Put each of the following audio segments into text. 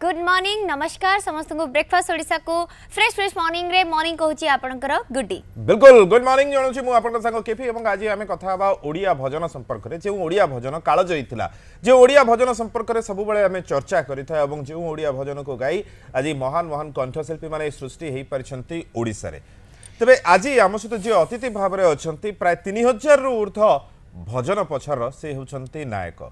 Good morning नमस्कार समस्त को ब्रेकफास्ट ओडिशा को फ्रेश मॉर्निंग रे मॉर्निंग कहूची आपनकर गुडी बिल्कुल गुड मॉर्निंग जणुची मु आपन संग केपी एवं आज आमे कथा बा ओडिया भजन संपर्क रे जे ओडिया भजन कालजयी थिला जे ओडिया भजन संपर्क रे सब बेले आमे चर्चा करिथा एवं जे ओडिया भजन को गाई आज महान महान कंठशिल्पी माने सृष्टि हेई परिछंती ओडिसा रे तबे आज आम सहित जे अतिथि भाव रे अछंती प्राय 3000 रु ऊर्ध्व भजन पछर से होछंती नायक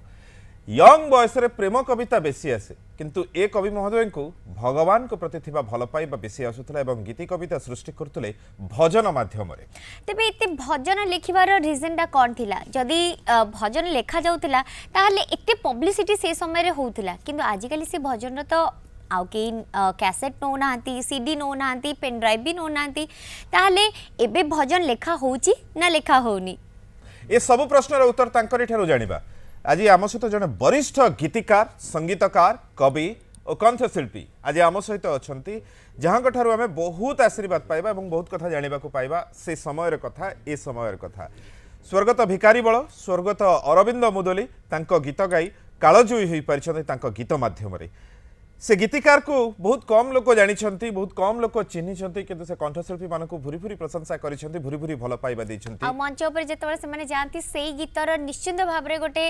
यंग बयस रे प्रेम कविता बेसी आसे किंतु ए कवि महोदय को भगवान को प्रति थिबा भल पाइबा बेसी आसुतला एवं गीति कविता सृष्टि करतले भजन माध्यम रे तबे एते भजन लिखिबार रीजन दा कोन थिला जदी भजन लेखा जाउतिला ताहले एते पब्लिसिटी से समय रे होउतिला किंतु आज काली से भजन तो आउ के कैसेट नो नांती सीडी नो नांती पेन ड्राइव भी नो नांती ताहले एबे भजन लेखा होउची ना लेखा होउनी ए सब प्रश्न रे उत्तर तांकरी ठेरो जानिबा आज आम सहित जड़े वरिष्ठ गीतिकार संगीतकार कवि और कंठशिल्पी आज आम सहित अच्छा जहाँ ठार आम बहुत आशीर्वाद पाइबा और बहुत कथा जाना पाइबा से समय कथा ए समय कथा स्वर्गत भिकारी बल स्वर्गत अरविंद मुदली तांको गीत गाई कालजयी हो पारिछन्ति गीत माध्यम से गीतिकार को बहुत कम लोक जानी बहुत कम लोक चिन्हिंट किंतु से कंठशिल्पी मान भूरी भूरी प्रशंसा करिसेंति भूरी भूरी भल पाइबा दैछन्ति मंच ऊपर जेतबे से माने जानती सेही गीतर निश्चित भाव रे गोटे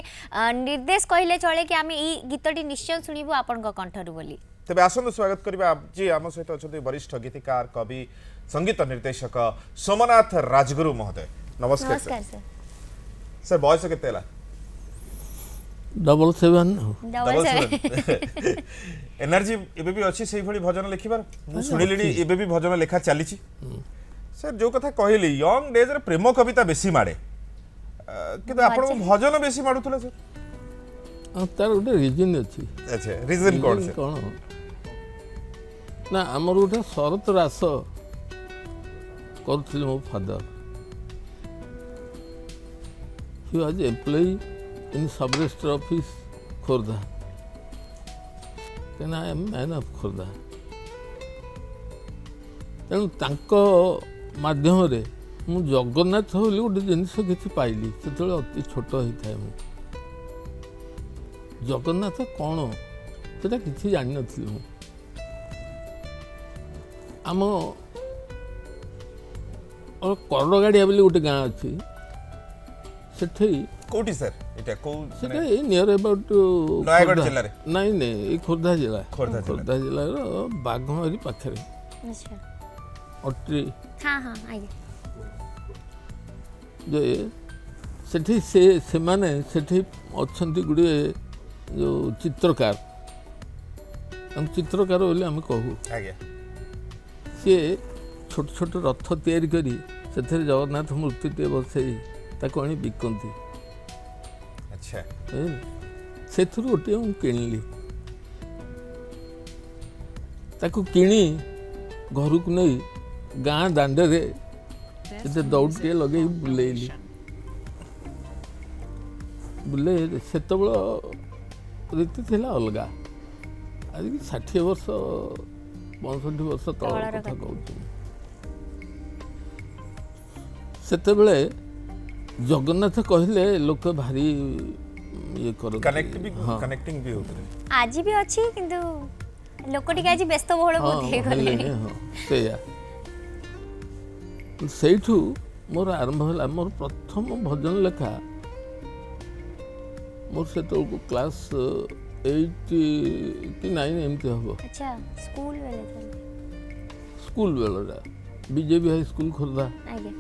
निर्देश कहिले चले कि आमे ई गीतटी निश्चय सुनिबो आपन को कंठरु बोली तबे आसंद स्वागत करबा जी आम सहित अछन्ति वरिष्ठ गीतिकार कवि संगीत निर्देशक सोमनाथ राजगुरु महोदय नमस्कार सर सर बॉयस केतेला 77 एनर्जी एबे भी अच्छी से भली भजन लिखिबार मु सुनिलिनी एबे भी भजन लेखा चलीची सर जो कथा कहली यंग डेज रे प्रेम कविता बेसी माडे किंतु आपण भजन बेसी माडुतले सर तार गोटे रीजन अछि अच्छा रीजन कोन से ना हमर गोटे शरत रास करथिल मो father he was employee in सब register office Khordha can I am man of Khordha तेणु तांको माध्यम रे मु जगन्नाथ बोली गोटे जिनिस किसी पाइली से अति छोट होता है जगन्नाथ कौन से किसी जान नी आम करड़गाड़िया बोली गोटे गाँ अच्छी सेठी कोठी सर एटा को सेटा ए नियर अबाउट नयागढ़ जिल्ला रे नहीं नहीं ए खोर्धा जिला खोर्धा जिला रो बाघमारी पाखरे अच्छा अट्री हां हां आइए जे सेठी से माने सेठी अछंती गुडी जो चित्रकार हम चित्रकार बोले हम कहू आज्ञा से छोट छोट रथ तैयारी करी सेथे जगन्नाथ मूर्ति टे बसई ताको आनी बिकंती अच्छा से गोटे मुझे किणली ताकू किणी घर को नहीं गाँ दांडे दौड़े लगे बुलेली बुले से रीति थी अलग आज 60 वर्ष 65 वर्ष तल कथा कहूँ से जगन्नाथ कहले लोक भारी ये कर कनेक्टिंग भी होतरे आज भी अछि किंतु लोकटी आज व्यस्त बहुल बहुत हे गले सेया सेठू मोर आरंभ होला मोर प्रथम भजन लेखा मोर से तो क्लास 8 कि 9 एमती हबो अच्छा स्कूल बेला बीजेपी हाई स्कूल खोर्धा आगे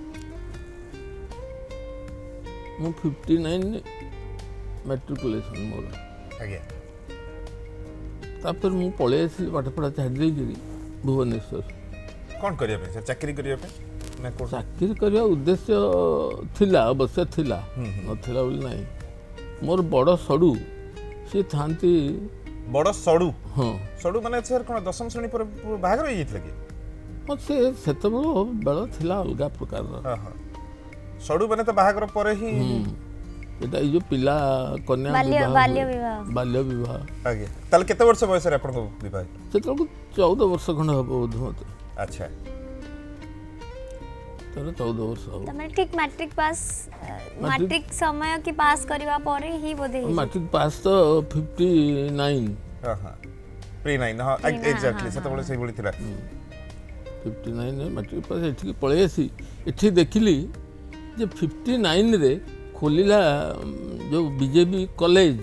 मु 59 मैट्रिकुलेशन मोर आज्ञा तापर मु पळे आसी पाठ पढ़ा छाड़ दे गिरी भुवनेश्वर कोन करिया पे चाकरी करिया पे ना कोन चाकरी करिया उद्देश्य थिला अवश्य थिला नथिला बोली नाही मोर बड़ सडू से थांती बड़ सडू हां सडू माने सर कोन दशम श्रेणी पर भाग रही हितले कि से सेतबो बेला थिला अलगा प्रकार हां हां सडू माने तो बाहागर पर ही एटा जो पिला कन्या बाल्य विवाह आगे ताल केते वर्ष बयस रे आपन को विवाह से तो 14 वर्ष खंड हबो मते अच्छा तर 14 वर्ष हबो तमे ठीक मैट्रिक समय की पास करबा परे ही बोधे मैट्रिक पास तो 59 हां हां ପ୍ରି 9 ହଁ ଏକ୍ଜାକ୍ଟଲି ସେତେବେଳେ ସେଇଭଳି ଥିଲା 59 ମାଟ୍ରିକ ପାସ୍ ଏଠିକି ପଳେଇ ଆସି ଏଠି ଦେଖିଲି ଯେ 59ରେ ଖୋଲିଲା ଯେଉଁ ବିଜେପି କଲେଜ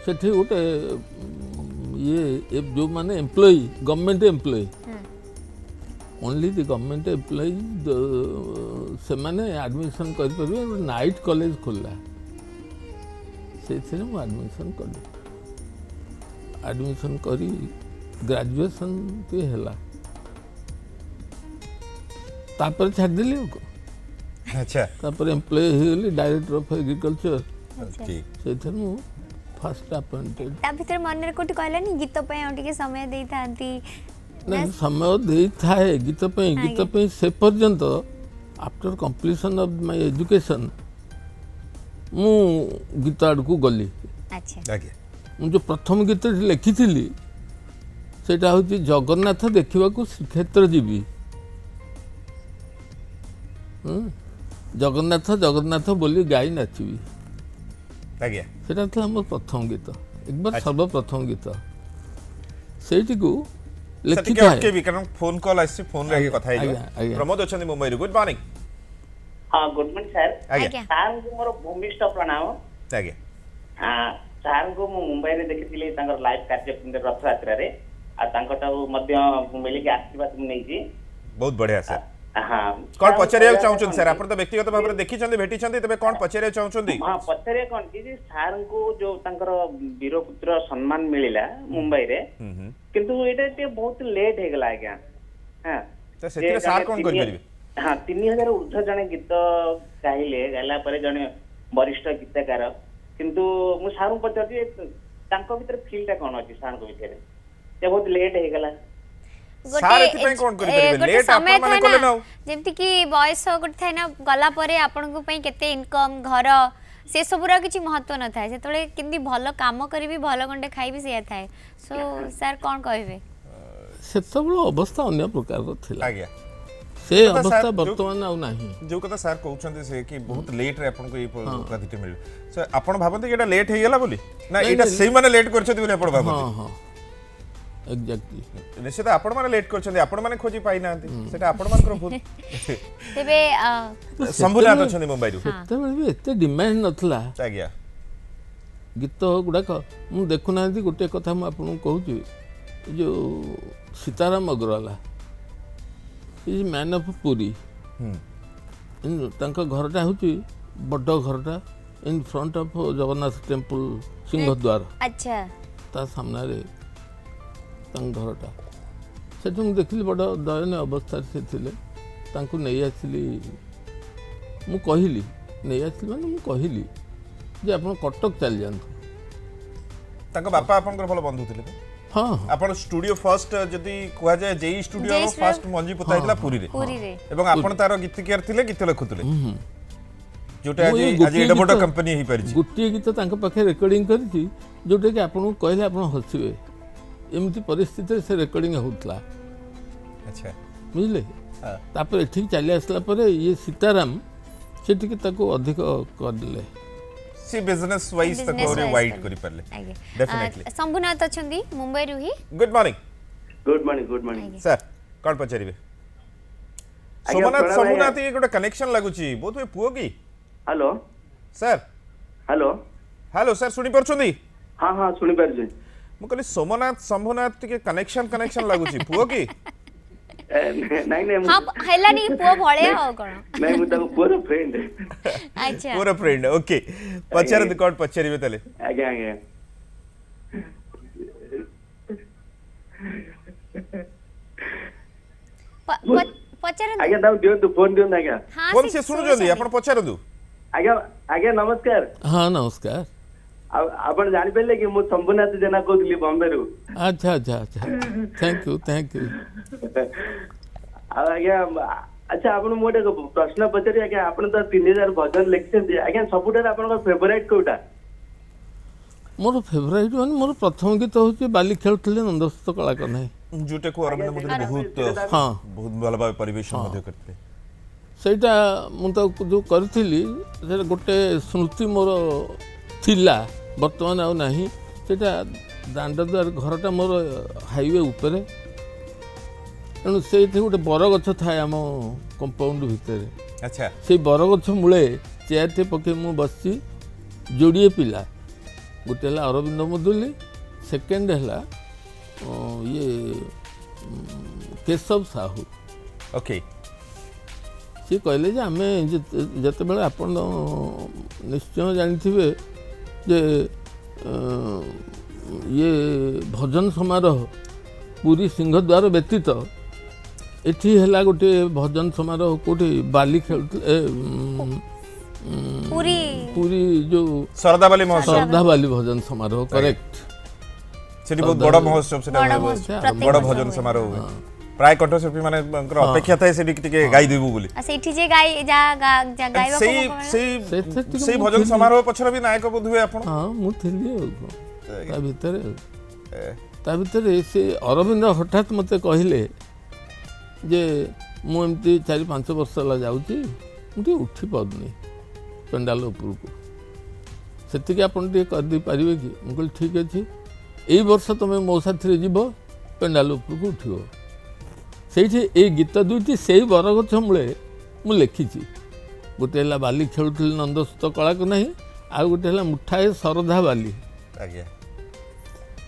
ସେଠି ଗୋଟେ ଇଏ ଯେଉଁମାନେ ଏମ୍ପ୍ଲୟି ଗଭର୍ଣ୍ଣମେଣ୍ଟ ଏମ୍ପ୍ଲୟି ଓନ୍ଲି ଦି ଗଭର୍ଣ୍ଣମେଣ୍ଟ ଏମ୍ପ୍ଲୟି ସେମାନେ ଆଡ଼ମିସନ୍ କରିପାରିବେ ଗୋଟେ ନାଇଟ୍ କଲେଜ ଖୋଲିଲା ସେଇଥିରେ ମୁଁ ଆଡ଼ମିସନ୍ କଲି ଆଡ଼ମିସନ୍ କରି ଗ୍ରାଜୁଏସନ୍ ବି ହେଲା ତାପରେ ଛାଡ଼ିଦେଲି ଆଉ କ'ଣ ଆଚ୍ଛା ତାପରେ ଏମ୍ପ୍ଲୟ ହେଇଗଲି ଡାଇରେକ୍ଟର ଅଫ୍ ଏଗ୍ରିକଲଚର ଠିକ ସେଇଥିରେ ମୁଁ ଫାଷ୍ଟ ଆପଏଣ୍ଟେଡ୍ ତା ଭିତରେ ମନରେ କୋଉଠି କହିଲାନି ଗୀତ ପାଇଁ ଆଉ ଟିକେ ସମୟ ଦେଇଥାନ୍ତି ନାଇଁ ସମୟ ଦେଇଥାଏ ଗୀତ ପାଇଁ ସେ ପର୍ଯ୍ୟନ୍ତ after completion of my education ମୁଁ ଗୀତ ଆଡ଼କୁ ଗଲି ଆଚ୍ଛା ଆଜ୍ଞା ମୁଁ ଯେଉଁ ପ୍ରଥମ ଗୀତଟି ଲେଖିଥିଲି ସେଇଟା ହେଉଛି ଜଗନ୍ନାଥ ଦେଖିବାକୁ ଶ୍ରୀକ୍ଷେତ୍ର ଯିବି ଜଗନ୍ନାଥ ଜଗନ୍ନାଥ ବୋଲି ଗାଇ ନାଚିବି ଆଜ୍ଞା সেটা ଥିଲା আমার প্রথম গীত একবার সর্বপ্রথম গীত সেইটিକୁ ଟିକେ লেখিଥାଏ ଅଟକେବି କାରଣ ଫୋନ କଲ୍ ଆସିଛି ଫୋନରେ ଆଗେ କଥା ହେଇଯିବା ଆଜ୍ଞା। ପ୍ରମୋଦ ଅଛନ୍ତି ମୁମ୍ବାଇରୁ ଗୁଡ୍ ମର୍ଣ୍ଣିଂ ହଁ ଗୁଡ୍ ମର୍ଣ୍ଣିଂ ସାର୍ ଆଜ୍ଞା ସାର୍ଙ୍କୁ ମୋର ଭୂମିଷ୍ଠ ପ୍ରଣାମ ଆଜ୍ଞା ସାର୍ଙ୍କୁ ମୁଁ ମୁମ୍ବାଇରେ ଦେଖିଥିଲି ତାଙ୍କର ଲାଇଭ୍ କାର୍ଯ୍ୟକ୍ରମ ରଥଯାତ୍ରାରେ ଆଉ ତାଙ୍କଠାରୁ ମଧ୍ୟ ମିଳିକି ଆଶୀର୍ବାଦ ମୁଁ ନେଇଛି ବହୁତ ବଢିଆ ସାର୍ ହଁ କଣ ପଚାରିବାକୁ ଚାହୁଁଛନ୍ତି ସାର୍ ଆପଣ ତ ବ୍ୟକ୍ତିଗତ ଭାବରେ ଦେଖିଛନ୍ତି ଭେଟିଛନ୍ତି ତେବେ କଣ ପଚାରିବାକୁ ଚାହୁଁଛନ୍ତି ହଁ ପଚାରିବା କଣ କି ଯେ ସାର୍ଙ୍କୁ ଯୋଉ ତାଙ୍କର ବୀରପୁତ୍ର ସମ୍ମାନ ମିଳିଲା ମୁମ୍ବାଇରେ କିନ୍ତୁ ଏଇଟା ଟିକେ ବହୁତ ଲେଟ୍ ହେଇଗଲା ଆଜ୍ଞା ହଁ ତ ସେଥିରେ ସାର୍ କଣ କରିପାରିବେ ହଁ 3000 ଉର୍ଦ୍ଧ୍ୱ ଜଣେ ଗୀତ ଗାଇଲା ପରେ ଜଣେ ବରିଷ୍ଠ ଗୀତକାର କିନ୍ତୁ ମୁଁ ସାର୍ଙ୍କୁ ପଚାରୁଛି ତାଙ୍କ ଭିତରେ ଫିଲ୍ଟା କଣ ଅଛି ସାର୍ଙ୍କ ଭିତରେ ଯେ ବହୁତ ଲେଟ୍ ହେଇଗଲା ସାର୍ ଏଥିପାଇଁ କଣ କରିପାରିବେ ଲେଟ୍ ଆପଣ ମାନେ କଲେ ନା ଯେମିତି କି ବୟସ ଗୋଟେ ଥାଏ ନା ଗଲା ପରେ ଆପଣଙ୍କ ପାଇଁ କେତେ ଇନକମ୍ ଘର ସେ ସବୁର କିଛି ମହତ୍ଵ ନଥାଏ ସେତେବେଳେ କେମିତି ଭଲ କାମ କରିବି ଭଲ ଗଣ୍ଡେ ଖାଇବି ସେଇଆ ଥାଏ ସୋ ସାର୍ କଣ କହିବେ ସେତେବେଳେ ଅବସ୍ଥା ଅନ୍ୟ ପ୍ରକାରର ଥିଲା ଆଜ୍ଞା ସେ ଅବସ୍ଥା ବର୍ତ୍ତମାନ ଆଉ ନାହିଁ ଯୋଉ କଥା ସାର୍ କହୁଛନ୍ତି ସେ କି ବହୁତ ଲେଟ୍ ରେ ଆପଣଙ୍କୁ ଏଇ ଉପାଧିଟି ମିଳିବ ସୋ ଆପଣ ଭାବନ୍ତି କି ଏଟା ଲେଟ୍ ହେଇଗଲା ବୋଲି ନା ଏଇଟା ସେଇମାନେ ଲେଟ୍ କରିଛନ୍ତି ବୋଲି ଆପଣ ଭାବନ୍ତି ହଁ ହଁ ଏକ୍ଜାକ୍ଟଲି ନିଶ୍ଚିତ ଆପଣ ମାନେ ଲେଟ୍ କରିଛନ୍ତି ଆପଣ ମାନେ ଖୋଜି ପାଇନାହାନ୍ତି ସେଟା ଆପଣ ମାନଙ୍କର ଭୁଲ ତେବେ ଶମ୍ଭୁନାଥ ଅଛନ୍ତି ମୁମ୍ବାଇରୁ ସେତେବେଳେ ବି ଏତେ ଡିମାଣ୍ଡ ନଥିଲା ଆଜ୍ଞା ଗୀତ ଗୁଡ଼ାକ ମୁଁ ଦେଖୁନାହାନ୍ତି ଗୋଟିଏ କଥା ମୁଁ ଆପଣଙ୍କୁ କହୁଛି ଏ ଯେଉଁ Sitaram Agarwala is man of Puri ତାଙ୍କ ଘରଟା ହେଉଛି ବଡ଼ ଘରଟା in front of Jagannath temple Singhadwara ଆଚ୍ଛା ତା ସାମ୍ନାରେ ତାଙ୍କ ଘରଟା ସେଠି ମୁଁ ଦେଖିଲି ବଡ଼ ଦୟନୀୟ ଅବସ୍ଥାରେ ସେ ଥିଲେ ତାଙ୍କୁ ନେଇ ଆସିଲି ମୁଁ କହିଲି ନେଇ ଆସିଲି ମାନେ ମୁଁ କହିଲି ଯେ ଆପଣ କଟକ ଚାଲି ଯାଆନ୍ତୁ ତାଙ୍କ ବାପା ଆପଣଙ୍କର ଭଲ ବନ୍ଧୁ ଥିଲେ ହଁ ଆପଣ ଷ୍ଟୁଡିଓ ଫାର୍ଷ୍ଟ ଯଦି କୁହାଯାଏ ଯେଇ ଷ୍ଟୁଡିଓ ଫାର୍ଷ୍ଟ ମଞ୍ଜି ପୋତା ହେଇଥିଲା ପୁରୀରେ ଏବଂ ଆପଣ ତାର ଗୀତିକାର ଥିଲେ ଗୀତ ଲେଖୁଥିଲେ ଯୋଉଟା ଆଜି ଏଡେ ବଡ଼ କମ୍ପାନୀ ହେଇପାରିଛି ଗୋଟିଏ ଗୀତ ତାଙ୍କ ପାଖରେ ରେକର୍ଡିଂ କରିଛି ଯୋଉଟାକି ଆପଣଙ୍କୁ କହିଲେ ଆପଣ ହସିବେ ଏମିତି ପରିସ୍ଥିତିରେ ସେ ରେକର୍ଡିଂ ହେଉଥିଲା ଆଚ୍ଛା ବୁଝିଲେ ତାପରେ ଏଠିକି ଚାଲି ଆସିଲା ପରେ ଇଏ ସୀତାରାମ ସେ ଟିକେ ତାକୁ ଅଧିକ କରିଦେଲେ सी बिजनेस वाइज तक और वाइड करि परले डेफिनेटली शंभुनाथ अछंदी मुंबई रु ही good morning good morning sir कोन पचारिबे सोमनाथ शंभुनाथ ये गोटे कनेक्शन लागुची बहुत वे पुओ की hello sir hello hello sir सुनी परछोंदी हां हां सुनी परछी मु कहली सोमनाथ शंभुनाथ के कनेक्शन लागुची पुओ की नहीं नहीं हां हैला नहीं पुओ भळे हो कोन नहीं मु ताको पूरा फ्रेंड अच्छा पूरा फ्रेंड ओके पचार द कोड पचारिबे तले आगे आगे पचार आगे दाउ दियो तो फोन दियो ना आगे फोन से सुनु जल्दी आपण पचार दु आगे आगे नमस्कार हाँ नमस्कार आपण जानि पेले कि मु शंभुनाथ जेना कहतली बॉम्बे रु अच्छा अच्छा अच्छा थैंक यू आज्ञा अच्छा आपण मोटे प्रश्न पचारि आज्ञा आपण तो 3000 भजन लिखछन आज्ञा सबुठार आपण फेवरेट कोटा मोर फेवरेट वन मोर प्रथम गीत होची बाली खेलुथिले नंदस्थ कला कन्है जोटे को अरविंद मुदे बहुत हाँ बहुत भल भाव परिवेशन मध्ये करते सेटा मु तो जो करथिली से गोटे स्मृति मोर थिला वर्तमान आ नाही सेटा ଦାଣ୍ଡ ଦୁଆର ଘରଟା ମୋର ହାଇୱେ ଉପରେ, ତେଣୁ ସେଇଠି ଗୋଟେ ବରଗଛ ଥାଏ ଆମ କମ୍ପାଉଣ୍ଡ ଭିତରେ। ଆଚ୍ଛା ସେଇ ବରଗଛ ମୂଳେ ଚେୟାରଟେ ପକାଇ ମୁଁ ବସିଛି, ଯୋଡ଼ିଏ ପିଲା, ଗୋଟେ ହେଲା ଅରବିନ୍ଦ ମୁଦୁଲି, ସେକେଣ୍ଡ ହେଲା ଇଏ କେଶବ ସାହୁ। ଓକେ ସିଏ କହିଲେ ଯେ ଆମେ ଯେତେବେଳେ ଆପଣ ନିଶ୍ଚୟ ଜାଣିଥିବେ ଯେ ଇଏ ଭଜନ ସମାରୋହ ପୁରୀ ସିଂହଦ୍ୱାର ବ୍ୟତୀତ ଏଠି ହେଲା ଗୋଟେ ଭଜନ ସମାରୋହ କୋଉଠି ବାଲି ଖେଳୁଥିଲେ ପୁରୀ ଯୋଉ ଶରଦାବାଲି ମହୋତ୍ସବ ଶ୍ରଦ୍ଧାବାଲି ଭଜନ ସମାରୋହ କରେକ୍ଟ। ସେଠି ବହୁତ ବଡ଼ ମହୋତ୍ସବ, ସେଟା ବଡ଼ ଭଜନ ସମାରୋହ ହୁଏ। ପ୍ରାୟ କଣ୍ଠଶିଳ୍ପୀ ମାନେ ଅପେକ୍ଷା ଥାଏ ସେଠି ଟିକେ ଗାଇଦେବୁ ବୋଲି। ସେଇଠି ଯେ ଗାଇବାକୁ ସେଇ ଭଜନ ସମାରୋହ ପଛରେ ବି ନାୟକ ବୋଧ ହୁଏ ଆପଣ। ହଁ ମୁଁ ଥିଲି ଆଉ ତା ଭିତରେ ସେ ଅରବିନ୍ଦ ହଠାତ୍ ମୋତେ କହିଲେ ଯେ ମୁଁ ଏମିତି 4-5 ବର୍ଷ ହେଲା ଯାଉଛି, ମୁଁ ଟିକେ ଉଠି ପାରୁନି ପେଣ୍ଡାଲ ଉପରକୁ, ସେତିକି ଆପଣ ଟିକେ କରିଦେଇପାରିବେ କି? ମୁଁ କହିଲି ଠିକ୍ ଅଛି, ଏଇ ବର୍ଷ ତୁମେ ମୋ ସାଥିରେ ଯିବ, ପେଣ୍ଡାଲ ଉପରକୁ ଉଠିବ। ସେଇଠି ଏଇ ଗୀତ ଦୁଇଟି ସେଇ ବରଗଛ ମୂଳେ ମୁଁ ଲେଖିଛି। ଗୋଟେ ହେଲା ବାଲି ଖେଳୁଥିଲି ନନ୍ଦସୁତ କଳାକୁ ନାହିଁ, ଆଉ ଗୋଟେ ହେଲା ମୁଠାଏ ଶରଧା ବାଲି। ଆଜ୍ଞା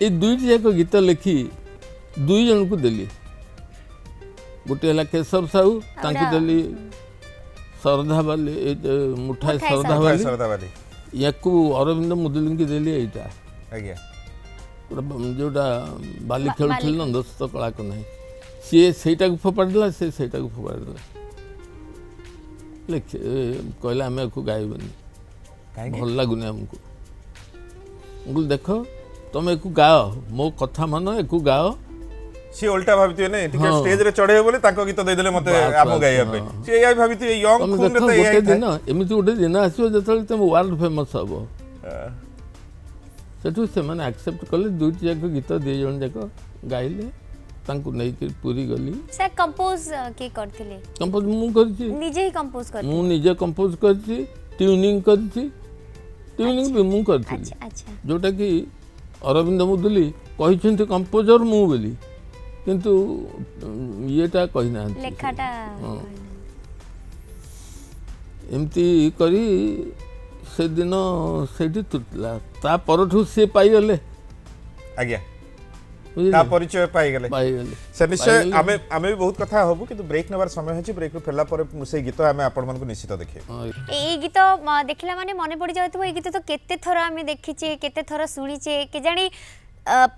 ଏଇ ଦୁଇଟି ଯାକ ଗୀତ ଲେଖି 2 ଜଣଙ୍କୁ ଦେଲି। ଗୋଟେ ହେଲା କେଶବ ସାହୁ, ତାଙ୍କୁ ଦେଲି ଶରଧା ବାଲି, ମୁଠାଏ ଶରଧା ବାଲି। ୟାକୁ ଅରବିନ୍ଦ ମୁଦୁଲିଙ୍କୁ ଦେଲି ଏଇଟା, ଆଜ୍ଞା ଯୋଉଟା ବାଲି ଖେଳୁଥିଲି ନନ୍ଦସୁତ କଳାକୁ ନାହିଁ। ସିଏ ସେଇଟାକୁ ଫୋପାଡ଼ି ଦେଲା, ସେ ସେଇଟାକୁ ଫୋପାଡ଼ି ଦେଲା। କହିଲା ଆମେ ୟାକୁ ଗାଇବନି, ଭଲ ଲାଗୁନି ଆମକୁ। ମୁଁ କହିଲି ଦେଖ ତମେ ୟାକୁ ଗାଅ, ମୋ କଥା ମାନ, ୟାକୁ ଗାଅ। ସିଏ ଓଲଟା ଭାବିଥିବେ ନା ଟିକେ ଷ୍ଟେଜରେ ଚଢେଇବେ ବୋଲି ତାଙ୍କ ଗୀତ ଦେଇଦେଲେ ମତେ ଆମ ଗାଇବା ପାଇଁ। ସିଏ ଏଇଆ ଭାବିଥିବେ ୟଙ୍ଗ ଖୁନରେ ତ ଗୋଟେ ଦିନ ଏମିତି ଗୋଟେ ଦିନ ଆସିବ ଯେତେବେଳେ ତମେ ୱାର୍ଲଡ ଫେମସ୍ ହବ। ସେଠୁ ସେମାନେ ଆକ୍ସେପ୍ଟ କଲେ, ଦୁଇଟି ଯାକ ଗୀତ 2 ଜଣ ଯାକ ଗାଇଲେ। ତାଙ୍କୁ ନେଇକି ପୁରୀ ଗଲି। ସାର୍ କମ୍ପୋଜ କିଏ କରିଥିଲେ? କମ୍ପୋଜ ମୁଁ କରିଛି, ନିଜେ ହିଁ କମ୍ପୋଜ କରିଥିଲେ? ମୁଁ ନିଜେ କମ୍ପୋଜ କରିଛି, ଟ୍ୟୁନିଂ କରିଛି, ଟ୍ୟୁନିଂ ବି ମୁଁ କରିଥିଲି, ଯୋଉଟା କି ଅରବିନ୍ଦ ମୁଦୁଲି କହିଛନ୍ତି କମ୍ପୋଜର ମୁଁ ବୋଲି, କିନ୍ତୁ ଇଏଟା କହିନାହାନ୍ତି। ଲେଖାଟା ଏମିତି କରି ସେଦିନ ସେଇଠି ତୁଟିଲା। ତା ପରଠୁ ସିଏ ପାଇଗଲେ। ଆଜ୍ଞା ତା ପରିଚୟ ପାଇଗଲେ। ସେ ନିଶ୍ଚୟ ଆମେ ବି ବହୁତ କଥା ହବୁ, କିନ୍ତୁ ବ୍ରେକ୍ ନେବାର ସମୟ ହେଇଛି। ବ୍ରେକ୍ ରୁ ଫେରିଲା ପରେ ସେଇ ଗୀତ ଆମେ ଆପଣମାନଙ୍କୁ ନିଶ୍ଚିତ ଦେଖେଇବୁ। ଏଇ ଗୀତ ଦେଖିଲା ମାନେ ମନେ ପଡି ଯାଉଥିବ, ଏଇ ଗୀତ ତ କେତେ ଥର ଆମେ ଦେଖିଛେ, କେତେ ଥର ଶୁଣିଛେ କେଜାଣି।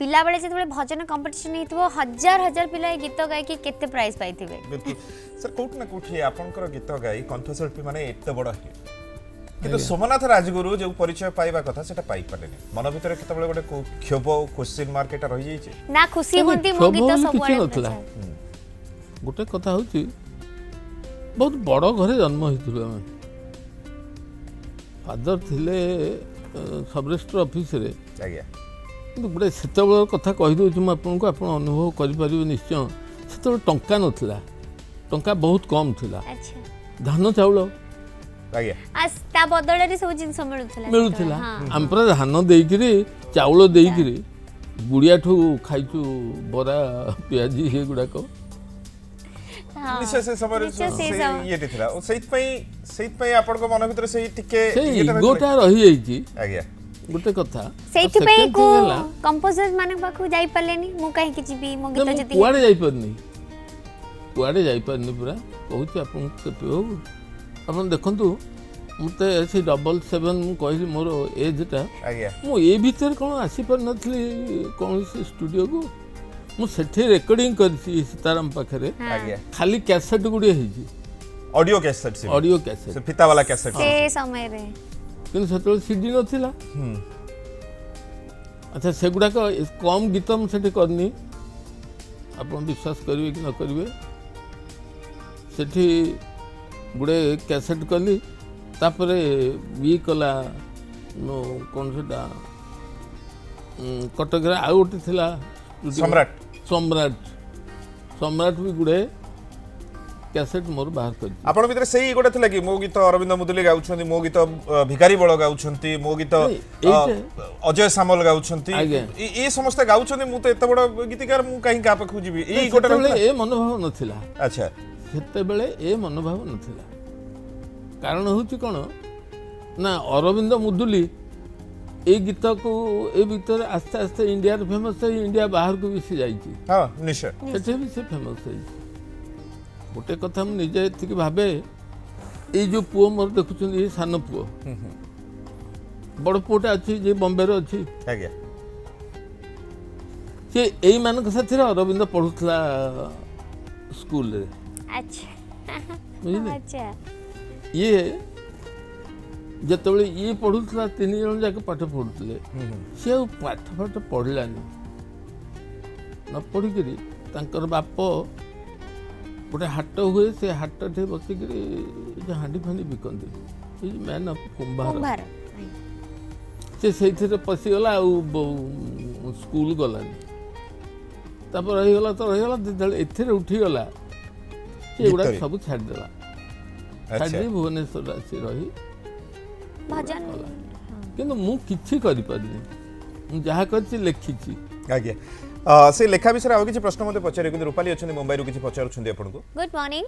ପିଲାବେଳେ ଯେତେବେଳେ ଭଜନ କମ୍ପିଟିସନ ହେଇଥିବ, ହଜାର ହଜାର ପିଲା ଏ ଗୀତ ଗାଇକି କେତେ ପ୍ରାଇଜ ପାଇଥିବେ। ସାର୍ କୋଉଠି ନା କୋଉଠି ଆପଣଙ୍କର ଗୀତ ଗାଇ କଣ୍ଠଶିଳ୍ପୀ ମାନେ ଏତେ ବଡ଼ ହିଟ୍, କିନ୍ତୁ ସୋମନାଥ ରାଜଗୁରୁ ଯେଉଁ ପରିଚୟ ପାଇବା କଥା ସେଟା ପାଇପାରିଲେନି। ମନ ଭିତରେ କେତେବେଳେ ଗୋଟେ କ୍ଷୋଭ କ୍ୱେଶ୍ଚିନ୍ ମାର୍କ ଏଟା ରହିଯାଇଛି ନା? ଖୁସି ହୁଅନ୍ତି ମୋ ଗୀତ ସବୁଆଡେ ନଥିଲା। ଗୋଟେ କଥା ହଉଛି, ବହୁତ ବଡ଼ ଘରେ ଜନ୍ମ ହେଇଥିଲୁ ଆମେ। ଫାଦର ଥିଲେ ସବ୍ ରେଜିଷ୍ଟ୍ରାର ଅଫିସରେ। ଆଜ୍ଞା କିନ୍ତୁ ଗୋଟେ ସେତେବେଳର କଥା କହିଦେଉଛି ମୁଁ ଆପଣଙ୍କୁ, ଆପଣ ଅନୁଭବ କରିପାରିବେ ନିଶ୍ଚୟ। ସେତେବେଳେ ଟଙ୍କା ନଥିଲା, ଟଙ୍କା ବହୁତ କମ୍ ଥିଲା। ଧାନ ଚାଉଳ ତା ବଦଳରେ ସବୁ ଜିନିଷ ମିଳୁଥିଲା। ଆମେ ପୁରା ଧାନ ଦେଇକିରି ଚାଉଳ ଦେଇକିରି ଗୁଡିଆଠୁ ଖାଇଛୁ ବରା ପିଆଜି ଏଗୁଡାକ। ସେ ସମୟରେ ଇଏଟି ଥିଲା, ସେଇଥିପାଇଁ ଆପଣଙ୍କ ମନ ଭିତରେ ସେଇ ଟିକେ ଇଗୋଟା ରହିଯାଇଛି। ଆଜ୍ଞା ଗୋଟେ କଥା, ସେଇଥିପାଇଁ କମ୍ପୋଜର ମାନଙ୍କ ପାଖକୁ ଯାଇପାରିଲେନି। ମୁଁ କାହିଁକି ଯିବି, ମୋ ଗୀତ ଯଦି କୁଆଡେ ଯାଇପାରିନି ପୁରା କହୁଛି ଆପଣଙ୍କୁ। କେତେ ହଉ ଆପଣ ଦେଖନ୍ତୁ, ମୋତେ ସେ 77 ମୁଁ କହିଲି ମୋର ଏଜ୍ଟା, ମୁଁ ଏ ଭିତରେ କ'ଣ ଆସିପାରିନଥିଲି କୌଣସି ଷ୍ଟୁଡ଼ିଓକୁ। ମୁଁ ସେଠି ରେକର୍ଡିଂ କରିଛି ସୀତାରାମ ପାଖରେ, ଖାଲି କ୍ୟାସେଟ୍ ଗୁଡ଼ିଏ ହେଇଛି, ଅଡିଓ କ୍ୟାସେଟ୍ ଫିତା ବାଲା କ୍ୟାସେଟ୍ ସେ ସମୟରେ। କିନ୍ତୁ ସେତେବେଳେ ସିଡି ନଥିଲା। ଆଚ୍ଛା ସେଗୁଡ଼ାକ କମ୍ ଗୀତ ମୁଁ ସେଠି କରିନି, ଆପଣ ବିଶ୍ୱାସ କରିବେ କି ନ କରିବେ। ସେଠି ଗୁଡ଼େ କ୍ୟାସେଟ୍ କଲି, ତାପରେ ଇଏ କଲା କ'ଣ ସେଟା କଟକରେ ଆଉ ଗୋଟେ ଥିଲା ସମ୍ରାଟ ବି ଗୁଡ଼େ କ୍ୟାସେଟ୍ ମୋର ବାହାର କରିଛି। ଆପଣ ଭିତରେ ସେଇ ଗୋଟେ ଥିଲା କି ମୋ ଗୀତ ଅରବିନ୍ଦ ମୁଦୁଲି ଗାଉଛନ୍ତି, ମୋ ଗୀତ ଭିକାରୀ ବଳ ଗାଉଛନ୍ତି, ମୋ ଗୀତ ଅଜୟ ସାମଲ ଗାଉଛନ୍ତି, ଏ ସମସ୍ତେ ଗାଉଛନ୍ତି, ମୁଁ ତ ଏତେ ବଡ ଗୀତିକାର, ମୁଁ କାହିଁକି କାହା ପାଖକୁ ଯିବି, ଏଇ ଗୋଟେ ଏ ମନୋଭାବ ନଥିଲା। ଆଚ୍ଛା, ସେତେବେଳେ ଏ ମନୋଭାବ ନଥିଲା। କାରଣ ହେଉଛି କ'ଣ ନା ଅରବିନ୍ଦ ମୁଦୁଲି ଏଇ ଗୀତକୁ ଏ ଭିତରେ ଆସ୍ତେ ଆସ୍ତେ ଇଣ୍ଡିଆରେ ଫେମସ୍ ହେଇ ଇଣ୍ଡିଆ ବାହାରକୁ ବି ସେ ଯାଇଛି। ହଁ ନିଶ୍ଚୟ, ସେଠି ବି ସେ ଫେମସ୍ ହେଇଛି। ଗୋଟେ କଥା ମୁଁ ନିଜେ ଏତିକି ଭାବେ, ଏଇ ଯେଉଁ ପୁଅ ମୋର ଦେଖୁଛନ୍ତି, ଏ ସାନ ପୁଅ, ବଡ଼ ପୁଅଟା ଅଛି ଯେ ବମ୍ବେରେ ଅଛି, ଆଜ୍ଞା, ସେ ଏଇମାନଙ୍କ ସାଥିରେ ଅରବିନ୍ଦ ପଢ଼ୁଥିଲା ସ୍କୁଲରେ। ବୁଝିଲେ? ଇଏ ଯେତେବେଳେ ଇଏ ପଢ଼ୁଥିଲା, 3 ଜଣ ଯାକ ପାଠ ପଢ଼ୁଥିଲେ, ସେ ଆଉ ପାଠ ପଢ଼ିଲାନି। ନ ପଢ଼ିକିରି ତାଙ୍କର ବାପ ଗୋଟେ ହାଟ ହୁଏ, ସେ ହାଟରେ ବସିକିରି ହାଣ୍ଡି ଫାଣ୍ଡି ବିକନ୍ତି, ମ୍ୟାନ୍ ଅଫ୍ କୁମ୍ଭାର, ସେ ସେଇଥିରେ ପଶିଗଲା ଆଉ ସ୍କୁଲ ଗଲାନି। ତାପରେ ରହିଗଲା ତ ରହିଗଲା, ଯେତେବେଳେ ଏଥିରେ ଉଠିଗଲା ସେ ଏଗୁଡ଼ା ସବୁ ଛାଡ଼ିଦେଲା। ଛାଡ଼ିଦେଇ ଭୁବନେଶ୍ୱର ଆସି ରହି କଲା। କିନ୍ତୁ ମୁଁ କିଛି କରିପାରିନି, ମୁଁ ଯାହା କରିଛି ଲେଖିଛି। ଆଜ୍ଞା, ସେ ଲେଖା ବିଷୟରେ ଆଉ କିଛି ପ୍ରଶ୍ନ ମୋତେ ପଚାରିବେ, କିନ୍ତୁ ରୂପାଲି ଅଛନ୍ତି ମୁମ୍ବାଇରୁ, କିଛି ପଚାରୁଛନ୍ତି ଆପଣଙ୍କୁ। Good morning.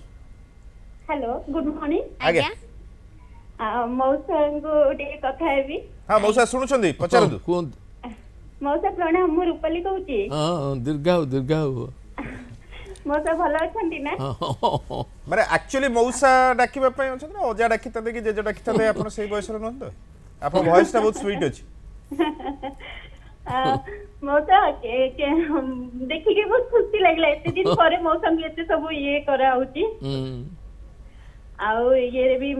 Hello good morning. ଆଜ୍ଞା, मौसा को ଟିକେ କଥା ହେବି। ହଁ ମଉସା ଶୁଣୁଛନ୍ତି, ପଚାରନ୍ତୁ। କୁହନ୍ତୁ। मौसा प्रणाम, ମୁଁ ରୂପାଲି କହୁଛି। ହଁ, ଦୀର୍ଘାଉ। ମଉସା ଭଲ ଅଛନ୍ତି ନା? ମାନେ ଆକ୍ଚୁଆଲି ମଉସା ଡାକିବା ପାଇଁ ଅଛନ୍ତି ନା ଅଜା ଡାକିଥାନ୍ତେ କି ଜେଜେ ଡାକିଥାନ୍ତେ, ଆପଣ ସେଇ ବୟସର ନୁହନ୍ତି? ଆପଣ ଭଏସଟା ବହୁତ ସୁଇଟ୍ ଅଛି। ମଉସା ଦେଖିକି ବହୁତ ଖୁସି ଲାଗିଲା, ଏତେ ଦିନ ପରେ ମଉସାଙ୍କୁ ଏତେ ସବୁ ଇଏ କରାହଉଛି। ଆଉ ଇଏରେ ବି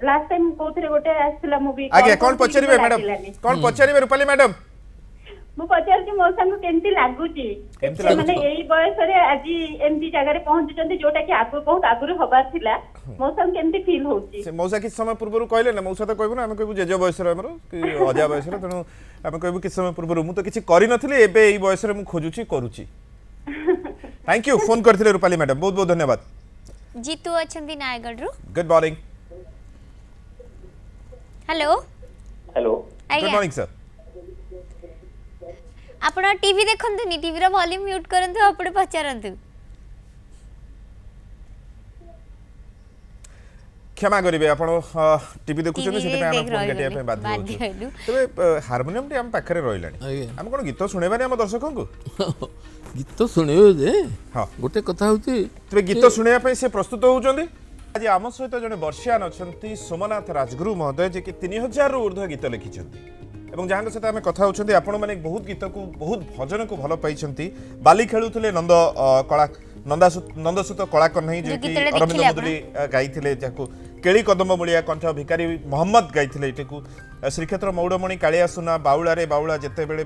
ଲାଷ୍ଟ ଟାଇମ କୋଉଥିରେ ଗୋଟେ ଆସିଥିଲା ମୁଭି। ଆଜ୍ଞା, କଣ ପଚାରିବେ ମ୍ୟାଡାମ, କଣ ପଚାରିବେ ରୂପାଲି ମ୍ୟାଡାମ? ମୁଁ ପଚାରୁଛି ମଉସାଙ୍କୁ କେମିତି ଲାଗୁଛି, ମାନେ ଏଇ ବୟସରେ ଆଜି ଏମିତି ଜାଗାରେ ପହଞ୍ଚୁଛନ୍ତି, ଯୋଉଟା କି ଆଗରୁ ବହୁତ ଆଗରୁ ହବାର ଥିଲା, ମଉସାଙ୍କୁ କେମିତି ଫିଲ୍ ହଉଛି? ମଉସା କିଛି ସମୟ ପୂର୍ବରୁ କହିଲେ ନା, ମଉସା ତ କହିବୁ ନା, ଆମେ କହିବୁ ଜେଜ ବୟସର ଆମର କି ଅଜା ବୟସର, ତେଣୁ ଆମେ କହିବୁ କିଛି ସମୟ ପୂର୍ବରୁ ମୁଁ ତ କିଛି କରିନଥିଲି, ଏବେ ଏଇ ବୟସରେ ମୁଁ ଖୋଜୁଛି, କରୁଛି। थैंक यू, फोन करथिले रूपाली मैडम, बहुत बहुत धन्यवाद। जीतू अछंती Nayagarh. Good morning. Hello hello, good morning sir. आपण टीवी देखंतु नी, टीवी रो वॉल्यूम म्यूट करंतु, आपण पचारंतु। क्षमा करिवे, आपण टीवी देखुछन, सेते पे हम फोन काटिया पे बाध्य होछु। तबे हार्मोनियम टी हम पाखरे रहिलानी, हम कोन गीत सुनेबानी हम दर्शकों को गीत सुनेबे जे। हां, गोटे कथा होची, तबे गीत सुनेया पे से प्रस्तुत होउचंदी। आज आम सहित जने वर्षियान अछंती सोमनाथ राजगुरु महोदय, जे कि 3000 रु ऊर्ध्व गीत लिखिछंती এবং যাহাଙ୍କ ସହିତ ଆମେ କଥା ହେଉଛନ୍ତି। ଆପଣମାନେ ବହୁତ ଗୀତକୁ, ବହୁତ ଭଜନକୁ ଭଲ ପାଇଛନ୍ତି। ବାଲି ଖେଳୁଥିଲେ ନନ୍ଦସୁତ କଳା କହ୍ନେଇ, ଯିଏକି ଅରବିନ୍ଦ ମୁଦୁଲି ଗାଇଥିଲେ, ଯାହାକୁ କେଳି କଦମ ମୂଳିଆ କଣ୍ଠ ଭିକାରୀ ମହମ୍ମଦ ଗାଇଥିଲେ। ଏଟାକୁ ଶ୍ରୀକ୍ଷେତ୍ର ମୌଡ଼ମଣି କାଳିଆ ସୁନା ବାଉଳାରେ ବାଉଳା ଯେତେବେଳେ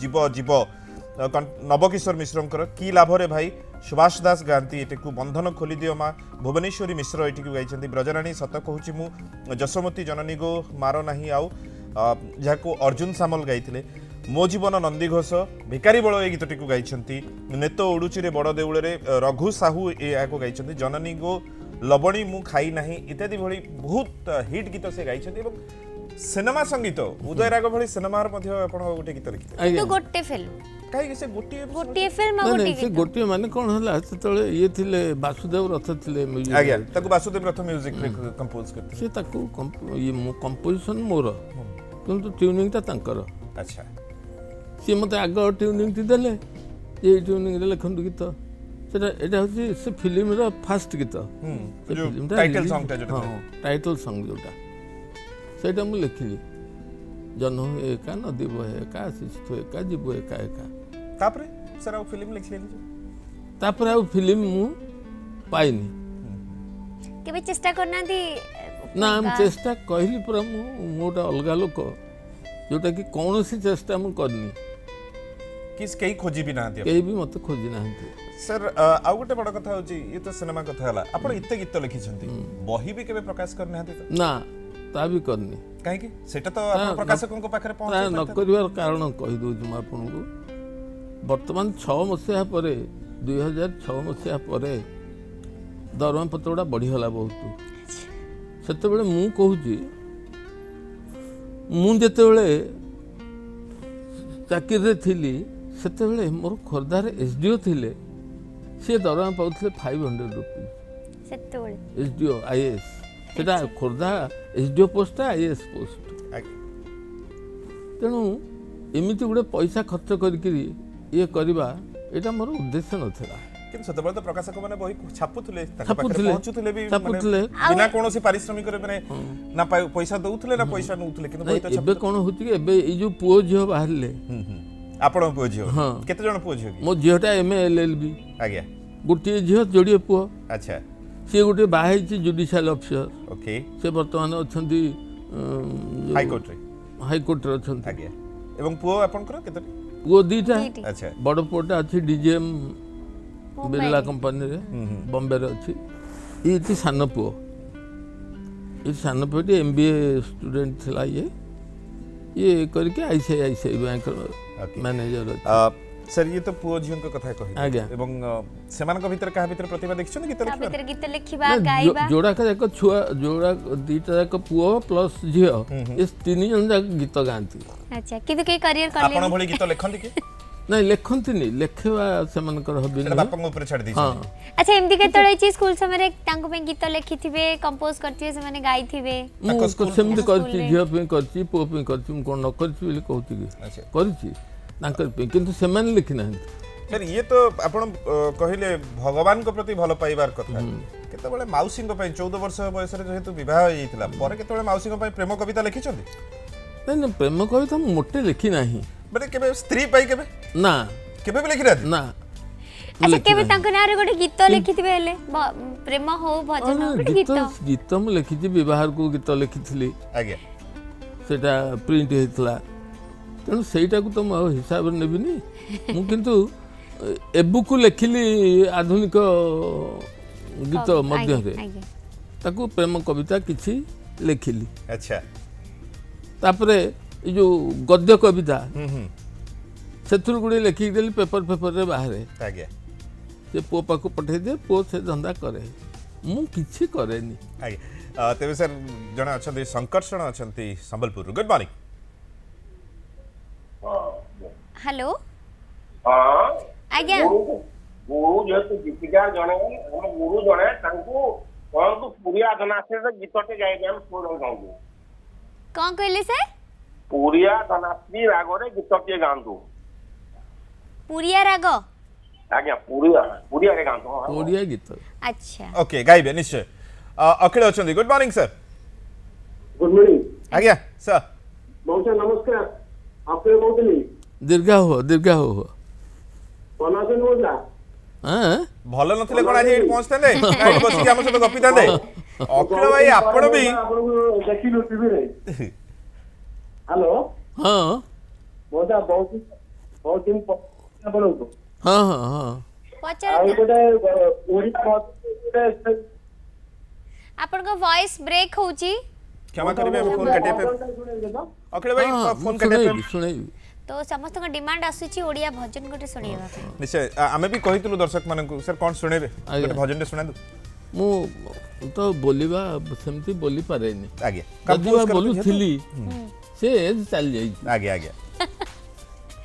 ଯିବ ଯିବ ନବକିଶୋର ମିଶ୍ରଙ୍କର କି ଲାଭରେ ଭାଇ ସୁଭାଷ ଦାସ ଗାଆନ୍ତି। ଏଟାକୁ ବନ୍ଧନ ଖୋଲିଦିଅ ମା ଭୁବନେଶ୍ୱରୀ ମିଶ୍ର ଏଠିକୁ ଗାଇଛନ୍ତି। ବ୍ରଜରାଣୀ ସତ କହୁଛି ମୁଁ ଯଶୋମତୀ ଜନନୀ ଗୋ ମାର ନାହିଁ ଆଉ, ଯାହାକୁ अर्जुन सामल गाइथिले। मो जीवन नंदी घोष भिकारी बल ए गीतटी को गाइछंती। नेतो उडुचिरे बड़ देउळे रघु साहू याको गाइछंती। जननी गो लबणी मु खाई नाही इत्यादि भली बहुत हिट गीत से गाइछंती। एवं सिनेमा संगीत उदय राग भली सिनेमार मध्ये आपण गोटे गीत लिखिते। तो गोटे फिल्म काहे से गोटे फिल्म गोटे से गोटे माने कोन हला सेतळे ये थिले वासुदेव रथ थिले म्यूजिक। आज्ञा ताको वासुदेव रथ म्यूजिक कंपोज करते। से ताको ये कंपोजिशन मोर, किंतु ट्यूनिंग ता तांकर। अच्छा, सी मते आग ट्यूनिंग ती देले, ये ट्यूनिंग रे लिखंदु गीत। सेटा एटा होची से फिल्म रो फर्स्ट गीत। जो टाइटल सॉन्ग ता जोटा, टाइटल सॉन्ग जोटा सेटा मु लिखिली। जन एका नदी बहे एका शिशु एका जीव एका एका। तापरे सर आ फिल्म लिखलेली, तापरे आ फिल्म मु पाइनी। केबे चेष्टा करना थी ना, हम चेष्टा कहली पूरा मोटा अलग लोक जोटा कि कौन सी चेष्टा मु करनी, किस कई खोजी भी ना दिया, कई भी मत खोजी ना। सर आ गोटे बड़ कथा होची, ये तो सिनेमा कथा हला। आपण इत्ते गीत लिखिछंती, बही भी केबे प्रकाश करने हाती तो ना, ता भी करनी। काहे कि सेटा तो आपण प्रकाशकन को पाखरे पहुंच न करिवार कारण कहि दउ हम आपन को। वर्तमान 6 मसिया परे 2006 मसिया परे दरमा पत्र गुड़ा बढ़ीगला बहुत सेतेबेले मु कहूची मु जेतेबेले चाकरी थी सेतेबेले मोर खोर्धार एसडीओ थिले सी दरमा पाउथिले 500 रुपीज सेतेबेले एसडीओ आईएएस सेटा Khordha SDO post IAS post तेणु एमती गोटे पैसा खर्च करी ये करवा एटा मोर उद्देश्य नथिला କିନ୍ତୁ ସେତେବେଳେ ତ ପ୍ରକାଶକ ମାନେ ବହି ଛାପୁଥିଲେ ତାଙ୍କ ପାଖରେ ଛାପୁଥିଲେ, ପହଞ୍ଚୁଥିଲେ ବି ଛାପୁଥିଲେ। ବିନା କୌଣସି ପାରିଶ୍ରମିକରେ ମାନେ ନା ପଇସା ଦଉଥିଲେ ନା ପଇସା ନଉଥିଲେ କିନ୍ତୁ ବହି ତ ଏବେ କଣ ହଉଛି कि ଏବେ ଏଇ ଯୋଉ ପୁଅ ଝିଅ ବାହାରିଲେ ଆପଣଙ୍କ ପୁଅ ଝିଅ ହଁ। କେତେ ଜଣ ପୁଅ ଝିଅ କି ମୋ ଝିଅଟା MA LLB ଆଜ୍ଞା ଗୋଟିଏ ଝିଅ ଯୋଡ଼ିଏ ପୁଅ ଆଚ୍ଛା ସିଏ ଗୋଟେ ବାହା ହେଇଛି ଜୁଡ଼ିସିଆଲ ଅଫିସର ଓକେ ସେ ବର୍ତ୍ତମାନ ଅଛନ୍ତି ହାଇକୋର୍ଟରେ ହାଇକୋର୍ଟରେ ଅଛନ୍ତି ଆଜ୍ଞା ଏବଂ ପୁଅ ଆପଣଙ୍କର କେତେଟି ପୁଅ ଦିଟା ଦିଟି। ଆଚ୍ଛା ବଡ଼ ପୁଅଟା ଅଛି DGM ମୁମ୍ବାଇ। ବିର୍ଲା କମ୍ପାନୀରେ ବମ୍ବେରେ ଅଛି ଏଇଠି ସାନ ପୁଅ ଏଇ ସାନ ପୁଅଟି MBA ଷ୍ଟୁଡେଣ୍ଟ ଥିଲା ଇଏ କରିକି ICICI ବ୍ୟାଙ୍କର Okay. ମ୍ୟାନେଜର ଅଛି सर ये तो पुओ झियों को कथा कहि आज्ञा। एवं सेमान को भीतर कहा भीतर प्रतिभा देखछन गीत ତା लिखिबार ଭିତରେ ଗୀତ ଲେଖିବା ଗାଇବା ଯୋଡ଼ାକ ଯାକ ଛୁଆ ଯୋଡ଼ା ଦିଟା ଯାକ ପୁଅ ପ୍ଲସ୍ ଝିଅ ଏ ତିନି ଜଣ ଯାକ ଗୀତ ଗାଆନ୍ତି ଆଚ୍ଛା କିନ୍ତୁ କେହି କ୍ୟାରିୟର आपण କଲେନି भली गीत लिखंती कि ନାଇଁ ଲେଖନ୍ତିନି ଲେଖିବା ସେମାନଙ୍କର ହବି सेटा ନୁହେଁ बापा ऊपर छाड़ दी ହଁ ଆଚ୍ଛା ଏମିତି କେତେବେଳେ ହେଇଛି ସ୍କୁଲ ସମୟରେ ତାଙ୍କ ପାଇଁ ଗୀତ ଲେଖିଥିବେ କମ୍ପୋଜ କରିଥିବେ ସେମାନେ ଗାଇଥିବେ ମୁଁ ସେମିତି କରିଛି ସ୍କୁଲରେ। ଝିଅ ପାଇଁ କରିଛି ପୁଅ ପାଇଁ କରିଛି ମୁଁ କ'ଣ ନ କରିଛି ବୋଲି କହୁଛି କି अच्छा କରିଛି ତାଙ୍କର ପାଇଁ କିନ୍ତୁ ସେମାନେ ଲେଖିନାହାନ୍ତି सर ये तो आपण कहिले भगवान को प्रति भल पाइबार कथा केतबेले माउसी को पई 14 वर्ष बयस रे जेहेतु विवाह होइतिला पर केतबेले माउसी को पई प्रेम कविता लिखिछंती ନାଇଁ ନାଇଁ ପ୍ରେମ କବିତା ମୁଁ ମୋଟେ ଲେଖି ନାହିଁ माने केबे स्त्री पई ନା केबे भी लिखि रहती ନା ଆଚ୍ଛା କେବେ ତାଙ୍କ ନାଁରେ ଗୋଟେ ଗୀତ ଲେଖିଥିବେ ହେଲେ ପ୍ରେମ ହଉ ଭଜନ ହଉ ଗୋଟେ ଗୀତ ଗୀତ ଗୀତ ମୁଁ ଲେଖିଛି ବିବାହକୁ ଗୀତ ଲେଖିଥିଲି आज्ञा ସେଇଟା ପ୍ରିଣ୍ଟ ହେଇଥିଲା ତେଣୁ ସେଇଟାକୁ ତ ମୁଁ ଆଉ ହିସାବରେ ନେବିନି ମୁଁ କିନ୍ତୁ ଏବୁକୁ ଲେଖିଲି ଆଧୁନିକ ଗୀତ ମଧ୍ୟରେ ଆଜ୍ଞା ତାକୁ ପ୍ରେମ କବିତା କିଛି ଲେଖିଲି अच्छा ତାପରେ ଏ ଯୋଉ ଗଦ୍ୟ କବିତା हम ସେଥିରୁ ଗୁଡ଼ିଏ ଲେଖିକି ଦେଲି ପେପରରେ ବାହାରେ आज्ञा ସେ ପୁଅ ପାଖକୁ ପଠେଇ ଦିଏ ପୁଅ ସେ ଧନ୍ଦା କରେ ମୁଁ କିଛି କରେନି आज्ञा तेबे सर जण अछंती Sankarshan अछंती Sambalpur good morning hello ହଁ ଆଜ୍ଞା ଗୁରୁ ଯେହେତୁ ଗୀତିକା ଜଣେ ଆମ ଗୁରୁ ଜଣେ ତାଙ୍କୁ କହନ୍ତୁ ପୁରିଆ ଧନାଶ୍ରୀର ଗୀତଟେ ଗାଇବେ ଆମେ ଶୁଣିବାକୁ ଚାହୁଁଛୁ କ'ଣ କହିଲେ ସାର୍ ପୁରିଆ ଧନାଶ୍ରୀ ରାଗରେ ଗୀତଟିଏ ଗାଆନ୍ତୁ ପୁରିଆ ରାଗ ଆଜ୍ଞା ପୁରିଆରେ ଗାଆନ୍ତୁ ହଁ ଓଡ଼ିଆ ଗୀତ ଆଚ୍ଛା ओके गाइबे निश्चय अखिल अछंती good morning sir good morning आज्ञा सर मौसा नमस्कार आपके कौन ଦୀର୍ଘା ହୁଅ कौन आसे मौसा ଆଁ भल नथिले कोन आज एठी पहुंचतांदे एठी बस के हम सहित गपितांदे अखिल भाई आपण भी देखिलु टीवी रे हेलो ହଁ मौसा बहुत दिन ଆପଣଙ୍କୁ ହଁ ହଁ ହଁ ପଚାର ଆଉ ଗୋଟେ ଓଡିଆ ଗୋଟେ ଆପଣଙ୍କ ଭଏସ୍ ବ୍ରେକ୍ ହଉଛି क्षमा करिवे हम फोन काटे पे ଶୁଣେଇବେ ତ अखिल भाई ହଁ फोन ମୁଁ काटे पे ଶୁଣେଇବି ତ ସମସ୍ତଙ୍କ ଡିମାଣ୍ଡ ଆସୁଛି ଓଡ଼ିଆ ଭଜନ ଗୋଟେ ଶୁଣେଇବା ପାଇଁ निश्चय आमे भी कहितलु दर्शक मानकु सर कोन सुनेबे आज्ञा। गोटे भजन टे सुनादु ମୁଁ ତ ବୋଲିବା ସେମିତି ବୋଲି ପାରେନି आगे ଯଦି ବା ବୋଲୁଥିଲି ସେ ଏଜ୍ ଚାଲି ଯାଇଛି आगे आगे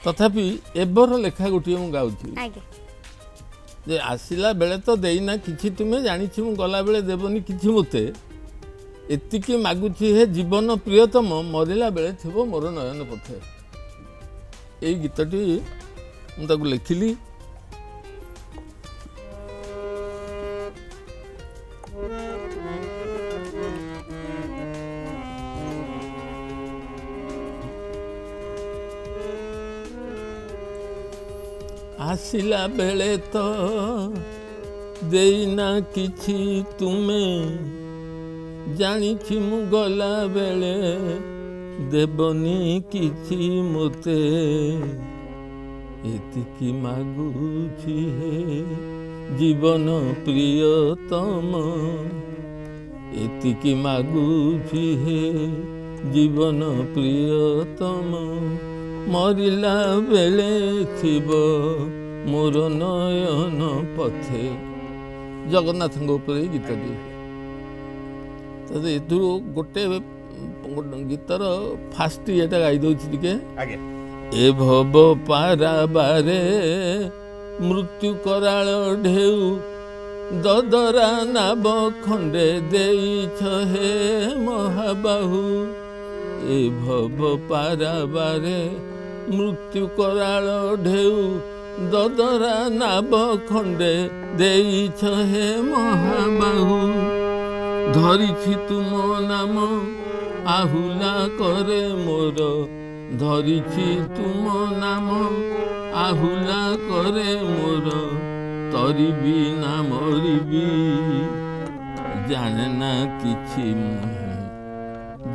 ତଥାପି ଏବର ଲେଖା ଗୋଟିଏ ମୁଁ ଗାଉଛି ଆଜ୍ଞା ଯେ ଆସିଲା ବେଳେ ତ ଦେଇନା କିଛି ତୁମେ ଜାଣିଛି ମୁଁ ଗଲାବେଳେ ଦେବନି କିଛି ମୋତେ ଏତିକି ମାଗୁଛି ହେ ଜୀବନ ପ୍ରିୟତମ ମରିଲା ବେଳେ ଥିବ ମୋର ନୟନ ପଥେ ଏଇ ଗୀତଟି ମୁଁ ତାକୁ ଲେଖିଲି ଆସିଲା ବେଳେ ତ ଦେଇନା କିଛି ତୁମେ ଜାଣିଛି ମୁଁ ଗଲା ବେଳେ ଦେବନି କିଛି ମୋତେ ଏତିକି ମାଗୁଛି ହେ ଜୀବନ ପ୍ରିୟତମ ଏତିକି ମାଗୁଛି ହେ ଜୀବନ ପ୍ରିୟତମ ମରିଲା ବେଳେ ଥିବ ମୋର ନୟନ ପଥେ ଜଗନ୍ନାଥଙ୍କ ଉପରେ ଗୀତଟି। ତ ଏଥିରୁ ଗୋଟେ ଗୀତର ଫାଷ୍ଟ ଇଏଟା ଗାଇ ଦେଉଛି ଟିକେ। ଆଜ୍ଞା ଏ ଭବ ପାରାବାରେ ମୃତ୍ୟୁ କରାଳ ଢେଉ ଦଦରା ନାବ ଖଣ୍ଡେ ଦେଇଛ ହେ ମହାବାହୁ। ଏ ଭବ ପାରାବାରେ ମୃତ୍ୟୁ କରାଳ ଢେଉ ଦଦରା ନାବ ଖଣ୍ଡେ ଦେଇଛ ହେ ମହାବାହୁ। ଧରିଛି ତୁମ ନାମ ଆହୁଲା କରେ ମୋର, ଧରିଛି ତୁମ ନାମ ଆହୁଲା କରେ ମୋର, ତରିବି ନା ମରିବି ଜାଣେ ନା କିଛି ମୁଁ,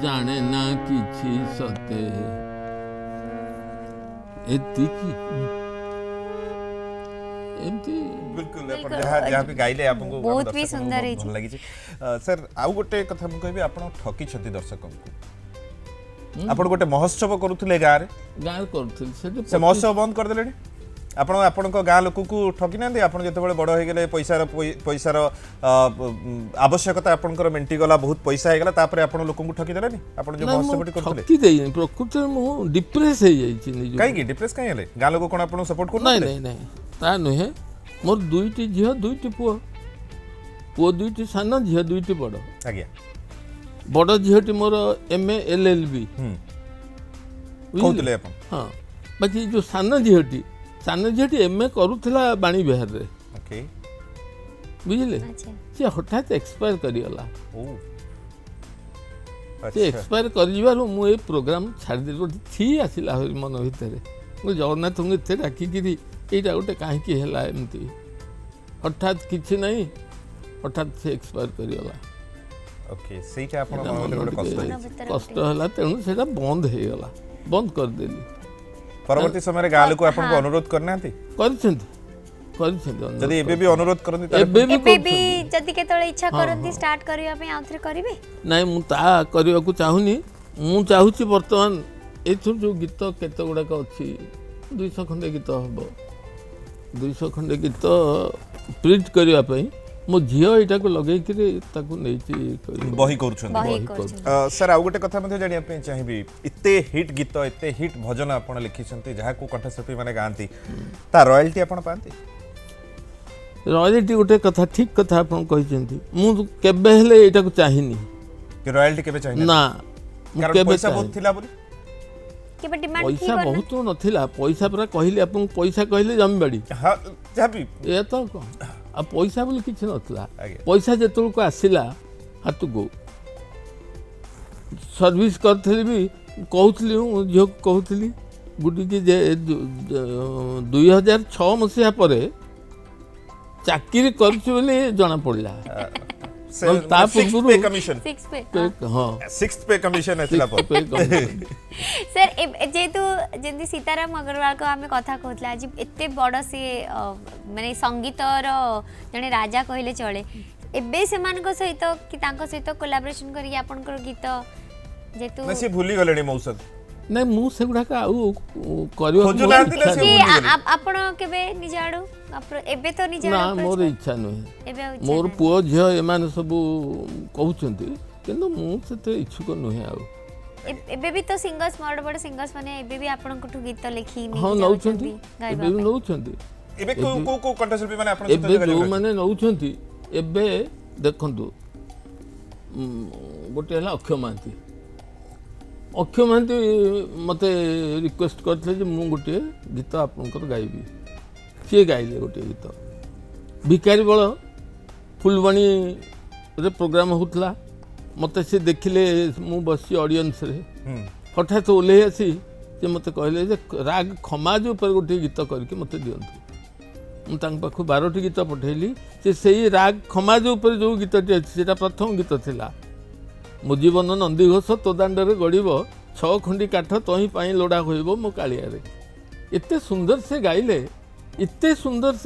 ଜାଣେ ନା କିଛି ସତେ। ଏତିକି ଏମିତି बिल्कुल जहाँ जहाँ भी गाइले आपको बहुत भी सुंदर है भल लगी सर। आउ गोटे कथा मुझे कहबी आपण ठकी छथि दर्शक को आपण गोटे महोत्सव करूथले गाँ रे କରୁଥିଲି ସେଠି से महोत्सव बंद कर देले आपण आपण गाँ लोक को ठकी ना आपण जिते बड़ हो गले पैसार आवश्यकता आपनकर मेंटी गला बहुत पैसा हो गला तापर आपण लोक को ठकी देले आपण जो महोत्सव करथले ठकी देई प्रकृति में मु डिप्रेस हो जाई निज काई की डिप्रेस काई हले गाँ लोक कोन आपण सपोर्ट कर नहीं नहीं नहीं ता नुहे मोर दुईटी झियो दुईटी पुओ पुओ दुईटी सान झियो दुईटी बड़ आज्ञा बड़ झियोटी मोर MA LLB कहतले आपण हाँ बाकी जो सान झियोटी MA करूला बाणी बिहार रे ओके बुझिले अच्छा से हठात एक्सपायर करिगला ओ से एक्सपायर कर मु ए प्रोग्राम छाड़ दे गोटे थी आसिला मन भितर मु जगन्नाथ को एते डाकिकी एटा गोटे कहीं है एमती हठात किसी नहीं हठात से एक्सपायर करिगला ओके सेटा आपण मन गोटे कष्ट है कष्ट है तेणु से बंद हो गला बंद कर देली परवर्ती समय गाँ लोक आपन को अनुरोध करना जदि एबे भी अनुरोध करंती एबे एबे भी जदि केतळे इच्छा करंती स्टार्ट करिया पे आउथरे करिवे नहीं मु ता करिया को चाहुनी मु चाहुची वर्तमान एथु जो गीत केते गुडाक अछि 200 खंडे गीत हबो 200 खंडे गीत प्रिंट करिया पई मो झियो एटा को लगै कि ताकू नेची बही करूछन बही करछन सर आ गोटे कथा मध्ये जानिया पे चाहिबी इते हिट गीत इते हिट भजन आपण लिखिसंती जहा को कंठशिल्पी माने गांती ता रॉयल्टी आपण पांती रॉयल्टी गोटे कथा ठीक कथा आपण कहिसेंती मु केबे हेले एटा को चाहिनी कि रॉयल्टी केबे चाहिना ना कारण केबे पैसा बहुत थिला बोली केबे डिमांड पैसा बहुत नथिला पैसा पूरा कहले अपन पैसा कहले जमीबाड़ी हां जाबी ए तो आ पैसा बोली किछि नथिला आगे। पैसा जेतुल को आसिला हाथ को सर्विस करथली भी कहथली झियो कहथली गुडी की जे 2006 मसिया परे चाकरी करछि बोली जणा पड़ला ता पूर्व पे कमीशन 6 पे हां 6th पे कमीशन आसिला पर सर जेतु जेंदी सीताराम अग्रवाल को आमे कथा कहतला आज एते बड़ से माने संगीतर जने राजा कहले चले एबे सेमान को सहित कि तांको सहित कोलैबोरेशन करी आपनकर गीत जेतु ना से भूली गलेनी मौसद नहीं मु सेगुडा का आउ करियो खोजु नांती ना से कि भूली गले आपण केबे निजाडू एबे तो ना निजाडू मोर इच्छा नहीं एबे मोर पुओ झियो एमाने सब कहउचंती किंतु मु सेते इच्छुक नहीं आउ एबे भी तो सिंगर्स बड़ बड़ सिंगर्स माने एबे भी आपण को गीत लिखी हाँ नौचंती एबे भी नौचंती एबे को कंठशिल्पी माने आपण एबे जो माने नौचंती एबे देखंतु गोटे हला अक्षय महांती मते रिक्वेस्ट करते जे मु गोटे गीत आपनकर गाइबी सी गाइले गोटे गीत भिकारी बल फुलवाणी रे प्रोग्राम होतला मते से देखिले मु बसी ऑडियंस रे हठात ओले आसी जे मते कहले जे राग खमाज ऊपर गोटे गीत करके मते दियंतु मु तांग पाखु 12टी गीत पठेली से सही राग खमाज ऊपर जो गीतटी अछि सेटा प्रथम गीत थिला मो जीवन नंदी घोष तो दांडरे गड़ब 6 खंडी काठ तही पाई लोड़ा होइबो मो कालिया रे एते सुंदर से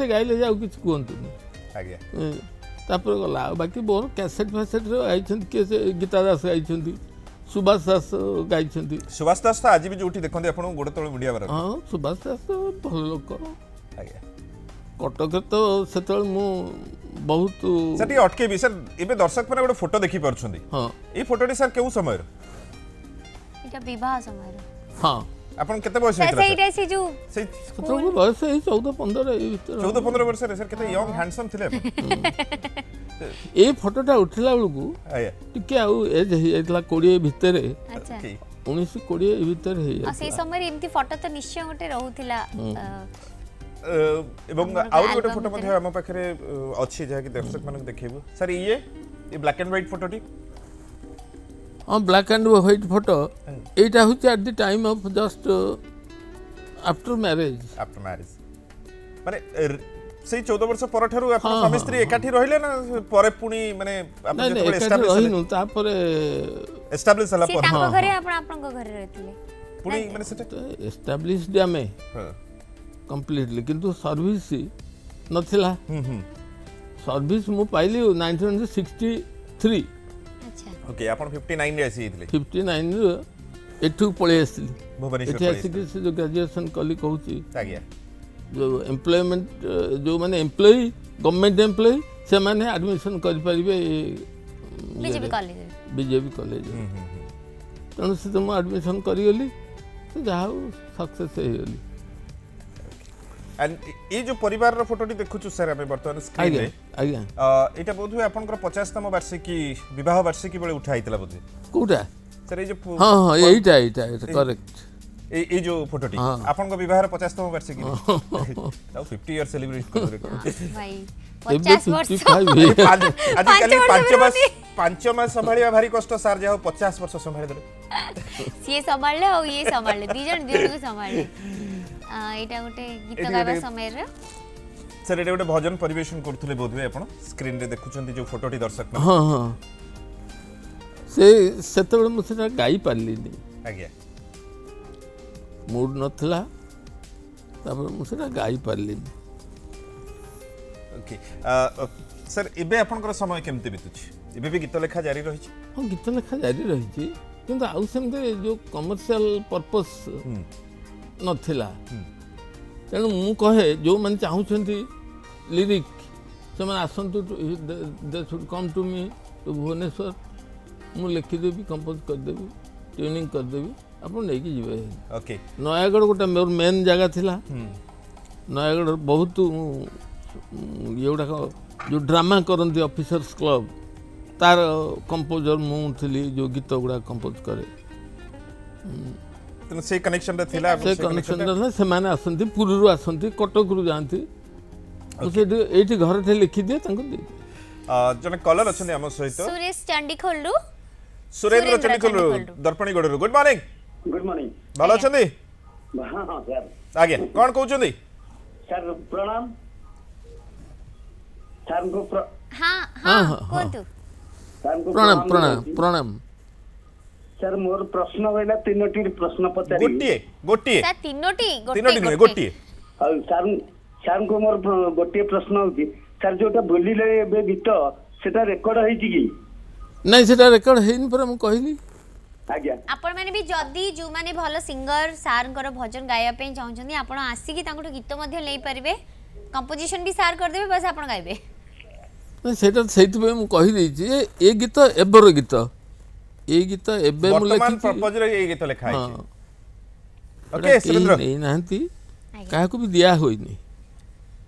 गाइले जाऊ किछ कहंतुनी आज्ञा तापर गला बाकी बोर कैसेट फैसेट रे आइछन के गीता दास आइछंती सुभाष दास गाइछंती सुभाष दास आज भी जोठी देखंती आपण गोड़ तळे मीडिया बार हां सुभाष दास भल लोक आज्ञा କଟକରେ ତ ସେତେବେଳେ ମୁଁ ବହୁତ ସାର୍ ଟିକେ ଅଟକେଇବି ସାର୍ ଏବେ ଦର୍ଶକ ମାନେ ଗୋଟେ ଫଟୋ ଦେଖି ପାରୁଛନ୍ତି ହଁ ଏଇ ଫଟୋଟି ସାର୍ କେଉଁ ସମୟର এটা বিবাহ সময়ের ହଁ ଆପଣ କେତେ ବୟସ ହେଇଥିଲା সেইটা সে যে ସେଇ ସେତେବେଳକୁ ବୟସ ଏଇ 14-15 ଏଇ ଭିତରେ 14-15 ବର୍ଷରେ ସାର୍ କେତେ ୟଙ୍ଗ ହ୍ୟାଣ୍ଡସମ୍ ଥିଲେ ଆପଣ? ଏଇ ଫଟୋଟା ଉଠିଲା ବେଳକୁ ଆଜ୍ଞା ଟିକେ ଆଉ ଏଜ୍ ହେଇଯାଇଥିଲା 20 ଭିତରେ আচ্ছা 19-20 এই ଭିତରେ ଆଉ ହେଇଯାଇଥିଲା ସେଇ ସମୟରେ ଏମିତି ଫଟୋ ତ ନିଶ୍ଚୟ ଗୋଟେ ରହୁଥିଲା ଏବଂ ଆମର ଆଉ ଗୋଟେ album ଫଟୋ ମଧ୍ୟ ଭିତରେ। ଆମ ପାଖରେ ଅଛି ଯାହାକି ଦର୍ଶକ ମାନଙ୍କୁ ଦେଖେଇବୁ ସାର୍ ଇଏ ବ୍ଲାକ୍ ଆଣ୍ଡ ହ୍ୱାଇଟ୍ ଫଟୋଟି ହଁ ବ୍ଲାକ୍ ଆଣ୍ଡ ହ୍ୱାଇଟ୍ ଫଟୋ এইটা হচ্ছে আট the time of just after marriage after marriage ମାନେ ସେଇ 14 ବର୍ଷ ପରଠାରୁ ଆପଣ ସ୍ୱାମୀ ସ୍ତ୍ରୀ ଏକାଠି ରହିଲେ ନା ପରେ ପୁଣି ମାନେ ଆପଣ ନାଇଁ ନାଇଁ ଯେତେବେଳେ ଏକାଠି establish ହେଲେ ରହିନୁ ତାପରେ establish ହେଲା ସେ ପରେ ତାଙ୍କ ଘରେ ଆପଣ ଆପଣଙ୍କ ଘରେ ରହିଥିଲେ ପୁଣି ମାନେ ସେଟା ଏଷ୍ଟାବ୍ଲିଶଡ ଆମେ ହଁ କମ୍ପ୍ଲିଟଲି କିନ୍ତୁ ସର୍ଭିସ ନଥିଲା ସର୍ଭିସ ମୁଁ ପାଇଲି 1963 ଆଚ୍ଛା ଓକେ ଆପଣ 59 ରେ ଆସି ଯାଇଥିଲେ 59 ଏଠୁ ପଳେଇ ଆସିଲି ଭୁବନେଶ୍ୱର ଏଠି ଆସିକି ସେ ଯେଉଁ ଗ୍ରାଜୁଏସନ୍ କଲି କହୁଛି ଆଜ୍ଞା ଯେଉଁ ଏମ୍ପ୍ଲୟମେଣ୍ଟ ଯେଉଁମାନେ ଏମ୍ପ୍ଲୟି ଗଭର୍ଣ୍ଣମେଣ୍ଟ ଏମ୍ପ୍ଲୟି ସେମାନେ ଆଡ଼ମିସନ୍ କରିପାରିବେ ବିଜେପି କଲେଜରେ ବିଜେପି କଲେଜରେ ତେଣୁ ସେ ମୁଁ ଆଡ଼ମିସନ୍ କରିଗଲି ସେ ଯାହା ହଉ ସକ୍ସେସ୍ ହେଇଗଲି And ये जो परिवार रो फोटोटी देखुछु सर हमें वर्तमान स्क्रीन ଆଜ୍ଞା रे ଆଜ୍ଞା एटा बोध हुए आपनकर 50तम वार्षिकी विवाह वार्षिकी बेले उठाइतला बोध କୋଉଟା सर ये जो ହଁ ହଁ ଏଇଟା କରେକ୍ଟ ये जो फोटोटी हाँ। आपनकर विवाह 50तम वार्षिकी ताऊ 50 इयर सेलिब्रेट करे ଭାଇ ଏବେ 50 ବର୍ଷ 55 आजिकली ପାଞ୍ଚ ବର୍ଷ 5 मास संभाळिया भारी कष्ट सर जाओ 50 वर्ष संभाळि देले ସିଏ ସମ୍ଭାଳିଲେ ଆଉ ଇଏ ସମ୍ଭାଳିଲେ ଦି ଜଣକୁ ସମ୍ଭାଳିଲେ ଏଇଟା ଗୋଟେ ଗୀତ ଏଠି ଗାଇବା ଗୋଟେ- ସମୟରେ सर एटा गोटे भजन परिवेशन करथुले बोध हुए आपण स्क्रीन रे देखुचंती जो फोटोटी दर्शक मन ହଁ ହଁ ସେ ସେତେବେଳେ ମୁଁ ସେଟା ଗାଇ ପାରିଲିନି आज्ञा ମୁଡ୍ ନଥିଲା ତାପରେ ମୁଁ ସେଟା ଗାଇ ପାରିଲିନି ओके सर एबे आपनकर समय केमते बितुची एबे भी गीत लेखा जारी रहिछि ହଁ ଗୀତ ଲେଖା ଜାରି ରହିଛି କିନ୍ତୁ ଆଉ ସେମିତି ଯେଉଁ କମର୍ସିଆଲ ପର୍ପସ୍ ନଥିଲା ତେଣୁ ମୁଁ କହେ ଯେଉଁମାନେ ଚାହୁଁଛନ୍ତି ଲିରିକ୍ ସେମାନେ ଆସନ୍ତୁ they should come to me to Bhubaneswar ମୁଁ ଲେଖିଦେବି କମ୍ପୋଜ କରିଦେବି ଟ୍ୟୁନିଂ କରିଦେବି ଆପଣ ନେଇକି ଯିବେ ओके ନୟାଗଡ଼ ଗୋଟେ ମୋର ମେନ୍ ଜାଗା ଥିଲା ନୟାଗଡ଼ ବହୁତ ଇଏଗୁଡ଼ାକ ଯେଉଁ ଡ୍ରାମା କରନ୍ତି ଅଫିସର୍ସ କ୍ଲବ୍ ତାର କମ୍ପୋଜର ମୁଁ ଥିଲି ଯେଉଁ ଗୀତ ଗୁଡ଼ାକ କମ୍ପୋଜ କରେ ତେଣୁ ସେ କନେକ୍ସନ ରେ ଥିଲା ସେ କନେକ୍ସନରେ ସେମାନେ ଆସନ୍ତି ପୁରୀରୁ ଆସନ୍ତି କଟକରୁ ଯାଆନ୍ତି ମୁଁ ସେଇଠି ଏଇଠି ଘରଟେ ଲେଖିଦିଏ ତାଙ୍କୁ ଦେଇଦିଏ ଜଣେ କଲର ଅଛନ୍ତି ଆମ ସହିତ ସୁରେଶ ଚଣ୍ଡିଖୋଲରୁ ସୁରେନ୍ଦ୍ର ସୁରେନ୍ଦ୍ର ଚଣ୍ଡିଖୋଲ ଚଣ୍ଡିଖୋଲରୁ। ଦର୍ପଣୀଗଡ଼ରୁ ଗୁଡ୍ ମର୍ଣ୍ଣିଂ गुड मॉर्निंग ଭଲ ଅଛନ୍ତି हाँ हाँ सर ଆଜ୍ଞା କ'ଣ କହୁଛନ୍ତି सर प्रणाम सर को ହଁ ହଁ, ହଁ ହଁ। କୁହନ୍ତୁ सर को ପ୍ରଣାମ ପ୍ରଣାମ देଉଛି। ପ୍ରଣାମ सर मोर प्रश्न रहिला तीनोटी प्रश्न पचारि ଗୋଟିଏ ଗୋଟିଏ ସାର୍ ତିନୋଟି ତିନୋଟି ନୁହେଁ ଗୋଟିଏ ଆଉ ସାର୍ को मोर गोटे प्रश्न होची सर जोटा बोलिले एबे गीत सेटा रेकर्ड ହେଇଛି କି ନାଇଁ ସେଟା ରେକର୍ଡ ହେଇନି ପରା ମୁଁ କହିଲି ଆଜ୍ଞା ଆପଣମାନେ ବି ଯଦି ଯେଉଁମାନେ ଭଲ ସିଙ୍ଗର ସାର୍ଙ୍କର ଭଜନ ଗାଇବା ପାଇଁ ଚାହୁଁଛନ୍ତି ଆପଣ ଆସିକି ତାଙ୍କଠୁ ଗୀତ ମଧ୍ୟ ନେଇପାରିବେ କମ୍ପୋଜିସନ ବି ସାର୍ କରିଦେବେ ବାସ୍ ଆପଣ ଗାଇବେ ନାଇଁ ସେଇଟା ସେଇଥିପାଇଁ ମୁଁ କହିଦେଇଛି ଯେ ଏ ଗୀତ ଏବେର ଗୀତ ଏଇ ଗୀତ ଏବେ ମୁଁ ବର୍ତ୍ତମାନ ଲେଖିଛି ପ୍ରପୋଜ ରେ ଏଇ ଗୀତ ଲେଖା ହେଇଛି ହଁ ଓକେ ଏଇଟା କେହି ସୁରେନ୍ଦ୍ର ନେଇନାହାନ୍ତି ଆଜ୍ଞା। କାହାକୁ ବି ଦିଆ ହୋଇନି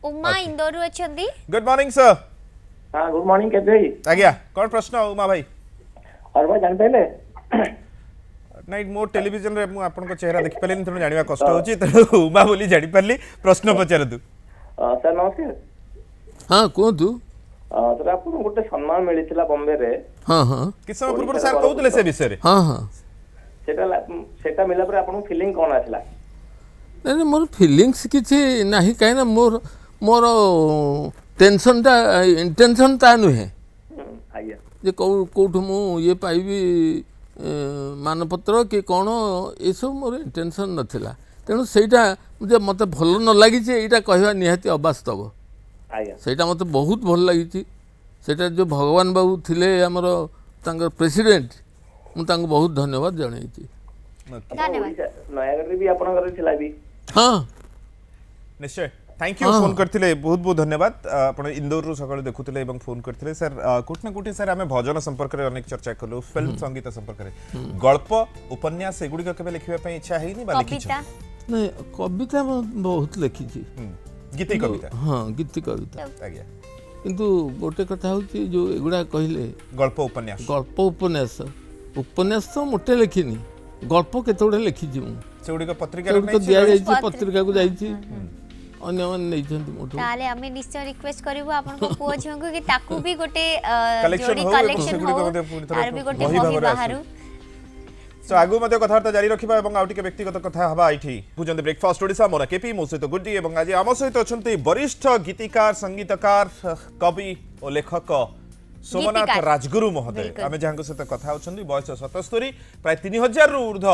ଉମା ଇନ୍ଦୋରରୁ ଅଛନ୍ତି ଗୁଡ୍ ମର୍ଣ୍ଣିଂ ସର୍ हाँ गुड मॉर्निंग कैसे ही ଆଜ୍ଞା କ'ଣ ପ୍ରଶ୍ନ ଉମା ଭାଇ और भाई जान पाइले ନାଇଁ ମୋ ଟେଲିଭିଜନରେ ମୁଁ ଆପଣଙ୍କ ଚେହେରା ଦେଖିପାରିଲିନି ତେଣୁ ଜାଣିବା କଷ୍ଟ ହେଉଛି ତେଣୁ ଉମା ବୋଲି ଜାଣିପାରିଲି ପ୍ରଶ୍ନ ପଚାରନ୍ତୁ सर नमस्कार ହଁ କୁହନ୍ତୁ सर आपको गोटे सम्मान मिली बॉम्बे रे ହଁ ହଁ କିଛି ସମୟ ପୂର୍ବରୁ ସାର୍ କହୁଥିଲେ ସେ ବିଷୟରେ ହଁ ହଁ सेटा मिला पर आपन फीलिंग कोन आसला ନାଇଁ ନାଇଁ, ମୋର ଫିଲିଙ୍ଗସ୍ କିଛି ନାହିଁ କାହିଁକିନା ମୋର ଟେନସନ୍ଟା ଇଣ୍ଟେନସନ୍ ତା ନୁହେଁ आज्ञा ଯେ କେଉଁଠୁ ମୁଁ ଇଏ ପାଇବି ମାନପତ୍ର କି କ'ଣ ଏସବୁ ମୋର ଇଣ୍ଟେନସନ୍ ନଥିଲା ତେଣୁ ସେଇଟା ଯେ ମୋତେ ଭଲ ନ ଲାଗିଛି ଏଇଟା କହିବା ନିହାତି ଅବାସ୍ତବ आज्ञा ସେଇଟା ମୋତେ ବହୁତ ଭଲ ଲାଗିଛି ସେଇଟା ଯେଉଁ ଭଗବାନ ବାବୁ ଥିଲେ ଆମର ତାଙ୍କର ପ୍ରେସିଡେଣ୍ଟ ମୁଁ ତାଙ୍କୁ ବହୁତ ଧନ୍ୟବାଦ ଜଣାଇଛି ଧନ୍ୟବାଦ नयागढ़ रे भी आपन घर थिला भी ହଁ ନିଶ୍ଚୟ थैंक यू फोन करथिले बहुत बहुत धन्यवाद आपण इंदौर रु सकाळ देखुथिले एवं फोन करथिले सर कोठ ना कोठी सर आमे भजन संपर्क रे अनेक चर्चा करलो फिल्म संगीत संपर्क रे गल्प उपन्यास एगुडी केबे लिखिबा पई इच्छा हेनी बा लिखिछ कविता नहीं कविता बहुत लिखी गीति कविता हाँ गीति कविता आज्ञा किंतु गोटे कथा होची जो एगुड़ा कहले गल्प उपन्यास गल्प उपन्यास उपन्यास तो मोटे लिखिनी गल्प केते गुडे लिखिछि मु सेगुडी को पत्रिका तो रे दिया जाइछि पत्रिका को जाइछि अन्य मन नै छथि मोठो ताले हमें निश्चय रिक्वेस्ट करबो आपन को पुओ झियो कि ताकू भी गोटे Collection जोड़ी हो, कलेक्शन सेगुडी को हो मध्ये पूरी तरह तार भी गोटे बही बही भाବରେ बाहरु सो आगु मध्ये कथावार्ता जारी रखिबा एवं आउटी के व्यक्तिगत कथा हबा आइठी बुझंदे ब्रेकफास्ट ओडिसा मोना केपी मो सहित गुड्डी एवं आज आम सहित अछंती वरिष्ठ गीतिकार संगीतकार कवि और लेखक सोमनाथ गीतिकार। राजगुरु महोदय बिल्कुल। आमे जहां सहित कथा होछंती बयस 77 प्राय 3000 रु ऊर्ध्व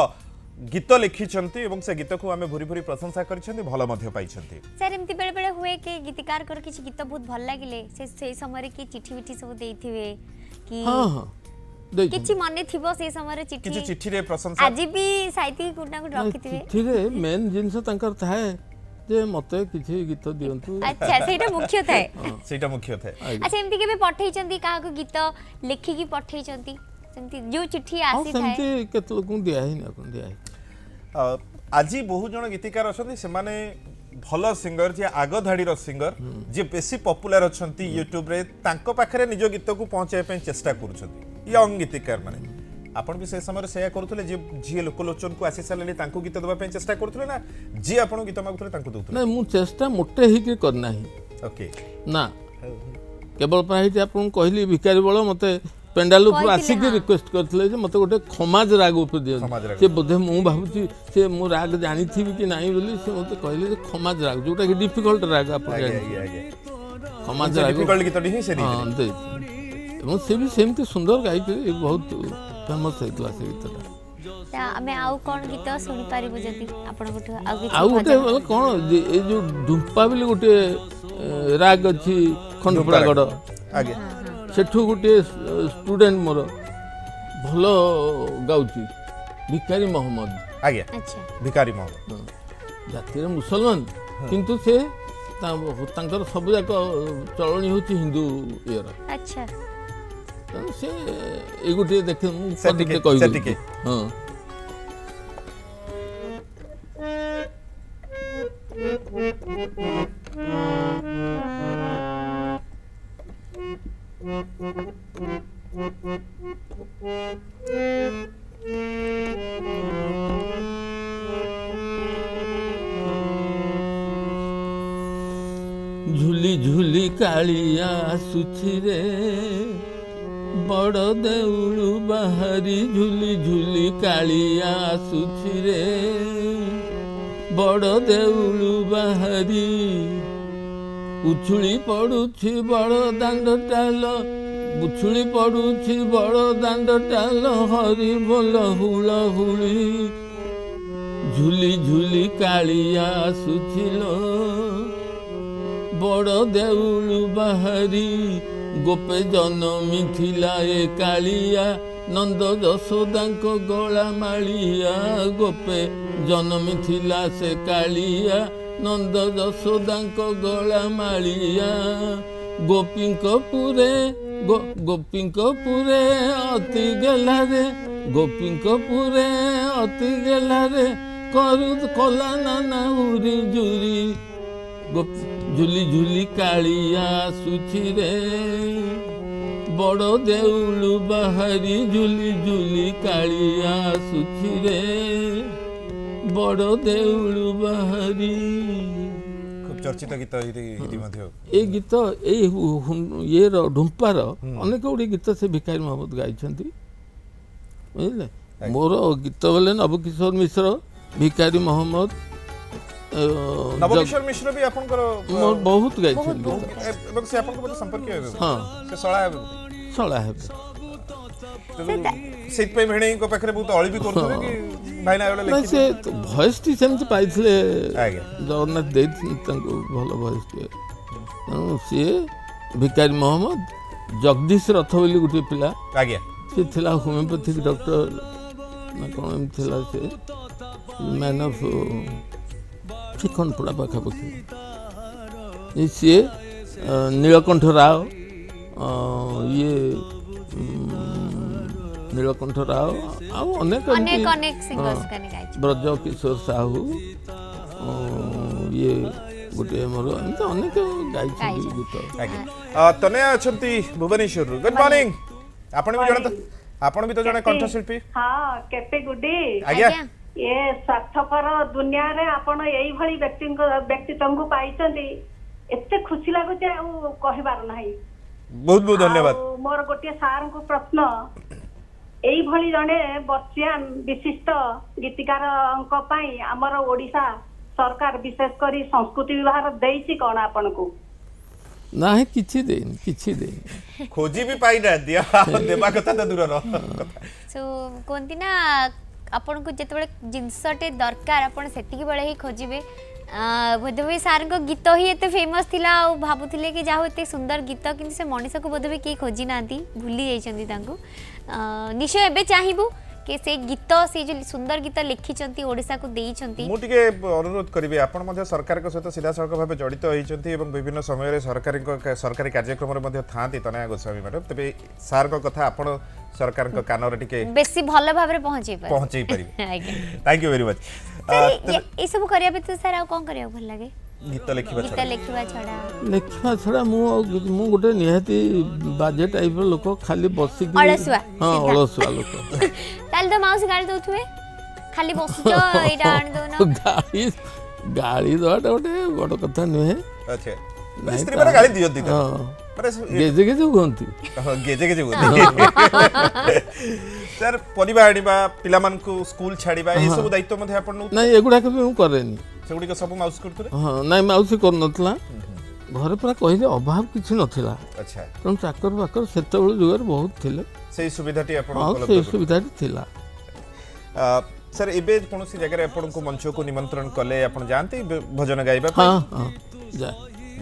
गीत लिखिछंती एवं से गीत को आमे भूरी भूरी प्रशंसा करिछंती भलो मध्ये पाइछंती सर एमती बेले बेले हुए कि गीतिकार कर किछि गीत बहुत भल लागिले से समय रे कि चिट्ठी विठी सब देइथिवे कि हाँ हाँ देख किछि मने थिबो से समय रे किछि चिट्ठी चिट्ठी रे प्रशंसा आज भी साहित्य गुणा को रखिथिवे चिठिरे मेन जिनस तांकर थाए जे मते किछि गीत दियंतु अच्छा सेटा मुख्य थाए सेटा मुख्य थे अच्छा एमती केबे पठेइचंती काहा को गीत लेखिकी पठेइचंती सेमती जो चिट्ठी हाँ आसी थाए सेमती केते लोक दिया ही ना कोन दिया ही आज बहुत जन गीतिकार अछंती से माने भल सिंगर जे आग धाड़ीर सिंगर जे बेसी पॉपुलर अछंती यूट्यूब रे तांको पाखरे निज गीत को पहुंचाय पे चेष्टा करूछंती यंग गीतिकार माने आपण भी से समय सेया करूथले जे जे लोकलोचन को आसी साले तांको गीत दबा पे चेष्टा करूथले ना जे आपण गीत मागुथले तांको दउथले नहीं मु चेष्टा मोटे ही के करना ही ओके ना केवल प्राय आपन कहली भिखारी बळ मते पेंडाल ऊपर कहथिले, आसिक हाँ। रिक्वेस्ट करथिले जे मते गोटे खमाज राग ऊपर दियो खमाज राग। से बोधे मु भाबुची से मु राग जानी थी कि नहीं बोली से मते कहले जे खमाज राग जोटा कि डिफिकल्ट राग आपन आगे जानी आगे आगे खमाज राग डिफिकल्ट गीत ही से हाँ नहीं दे एवं से भी सेमती सुंदर गाई बहुत फेमस हेतला से गीतटा ता हमें आउ कोन गीत सुनि पारिबु जदी आपण गोटे आउ किछि आउ गोटे भजन? कौन ए जो डुम्पा बोली गोटे राग अच्छी खंडपड़ागढ़ आगे सेठू गोटे स्टूडेंट मोर भल गाउची भिखारी मोहम्मद आगे अच्छा भिखारी मोहम्मद जातिर मुसलमान किंतु से तांकर सब जाक चलनी होची हिंदू इयर अच्छा तेणु से ए गोटे देखे सेटिके, कहि सेटिके। हाँ झुली झुली कालिया आसुछि रे बड़ देउळु बाहारी झुली झुली कालिया आसुछि रे बड़ देउळु बाहारी उछुली पड़ुछि बड़ दांड टाल उछुली पड़ुछि बड़ दांड टाल हरि बोल हुळ हुଳି झुली झुली कालिया आसुछिलो बड़ देउळु बाहारी गोपे जनमी थिला ए कालिया नंद यशोदांको गला मालिया गोपे जनमी थिला से कालिया नंद यशोदांको गला मालिया गोपींको पुरे गोपींको पुरे अति गेला रे गोपींको पुरे अति गेला रे करू कला नाना उरी जुरी झुली झुली कालिया आसुछि रे बड़ देउळु बाहारी झुली झुली कालिया आसुछि रे बड़ देउळु बाहारी खूब चर्चित गीत हिंदी मध्य ए गीत ये ढुम्पार अनेक गुड़ी गीत से भिखारी मोहम्मद गाइछन्ति बुझले मोर गीत बोले नवकिशोर मिश्र भिखारी मोहम्मद नवकिशोर मिश्र भी आपनकर मोर बहुत गाइछन्ति गीत एवं से आपनको बोले संपर्क हेबे हाँ से सळा हेबे सड़ा हेबे सेत पे भेणे को पाखरे बहुत अळी भी करथबे कि भाई ना ना लेखि से भॉइस टी सेमती पाइथिले आगे जगन्नाथ देइथिन तांको भल भॉइस टी तेणु सी भिखारी मोहम्मद जगदीश रथ बोली गोटे पिला आगे से थिला होमियोपैथिक डॉक्टर ना कौन एम थिला से मैन ऑफ चिकनपुड़ा पाखापाखि ସିଏ ନୀଳକଣ୍ଠ ରାଓ ଇଏ ନୀଳକଣ୍ଠ ରାଓ ଆଉ ଅନେକ ଅନେକ ଅନେକ ସିଙ୍ଗର୍ସ କାନେ ଗାଇଛି ବ୍ରଜ କିଶୋର ସାହୁ ଇଏ ଗୋଟିଏ ମୋର ଏମିତି ଅନେକ ଗାଇଛନ୍ତି ଗୀତ। ଆଜ୍ଞା ତନୟା ଅଛନ୍ତି ଭୁବନେଶ୍ୱରରୁ ଗୁଡ୍ ମର୍ଣ୍ଣିଂ ଆପଣ ବି ଜଣେ ଆପଣ ବି ତ ଜଣେ କଣ୍ଠଶିଳ୍ପୀ ହଁ କେତେ ଗୁଡି ଆଜ୍ଞା ଏ ସ୍ୱାର୍ଥପର ଦୁନିଆରେ ଆପଣ ଏଇଭଳି ବ୍ୟକ୍ତିତ୍ୱଙ୍କୁ ପାଇଛନ୍ତି ଏତେ ଖୁସି ଲାଗୁଛି ଆଉ କହିବାର ନାହିଁ। ବହୁତ ବହୁତ ଧନ୍ୟବାଦ। ଆଉ ମୋର ଗୋଟିଏ ସାରଙ୍କୁ ପ୍ରଶ୍ନ ଏଇଭଳି ଜଣେ ବର୍ଷିଆନ ବିଶିଷ୍ଟ ଗୀତିକାରଙ୍କ ପାଇଁ ଆମର ଓଡିଶା ସରକାର ବିଶେଷ କରି ସଂସ୍କୃତି ବିଭାଗ ଦେଇଛି କଣ ଆପଣଙ୍କୁ? ନାହିଁ କିଛି ଦେଇନି ଖୋଜି ବି ପାଇନାହାନ୍ତି ଦେବା କଥା ତ ଦୂରର ସୋ କୁହନ୍ତି ନା ଆପଣଙ୍କୁ ଯେତେବେଳେ ଜିନିଷଟେ ଦରକାର ଆପଣ ସେତିକି ବେଳେ ହିଁ ଖୋଜିବେ। ବୋଧହୁଏ ସାର୍ଙ୍କ ଗୀତ ହିଁ ଏତେ ଫେମସ୍ ଥିଲା ଆଉ ଭାବୁଥିଲେ କି ଯାହା ଏତେ ସୁନ୍ଦର ଗୀତ କିନ୍ତୁ ସେ ମଣିଷକୁ ବୋଧହୁଏ କେହି ଖୋଜି ନାହାନ୍ତି ଭୁଲି ଯାଇଛନ୍ତି ତାଙ୍କୁ। ନିଶ୍ଚୟ ଏବେ ଚାହିଁବୁ कि से गीत से जो सुंदर गीत लिखिंट ओडिशा को देइछंती मुझे अनुरोध करी आपण सरकार सहित सीधा सड़क भाव जड़ित होती विभिन्न समय सरकारी कार्यक्रम था तनया गोस्वामी मैडम तेज सार कथा आपण सरकार कान टे बेसी भल भाव पहुंचे पारे थैंक यू वेरी मच ये सब करिया पे सर आ कोन करिया भल लागे गीत लिखा छड़ा मु गोटे निहाती बाजे टाइप लोक खाली बस अलसुआ हाँ अलसुआ लोक ताल तो माउस गाड़ी दउथुवे खाली बसुचो एटा आन दोना गाड़ी दवाटा गोटे बड़ कथा नुहे। अच्छा स्त्री माने गाड़ी दियो दी तो गेजे गेजे होंती गेजे गेजे होंती सर परिवार आनिबा पिला मान को स्कूल छाड़ीबा ए सब दायित्व मध्ये आपण नहीं एगुडा के मु करेनी सेगुडी के सब माउस करथुरे हां नहीं माउस कर नथला घर पर कहिले अभाव किछि नथिला। अच्छा तम चाकर बाकर सेतबेल जुगर बहुत थिले सेही सुविधाटी आपण उपलब्ध सेही सुविधाटी थिला। सर एबे कोनोसी जगह आपण को मंच को निमंत्रण कले आपण जानते भजन गाइबा हां हां जा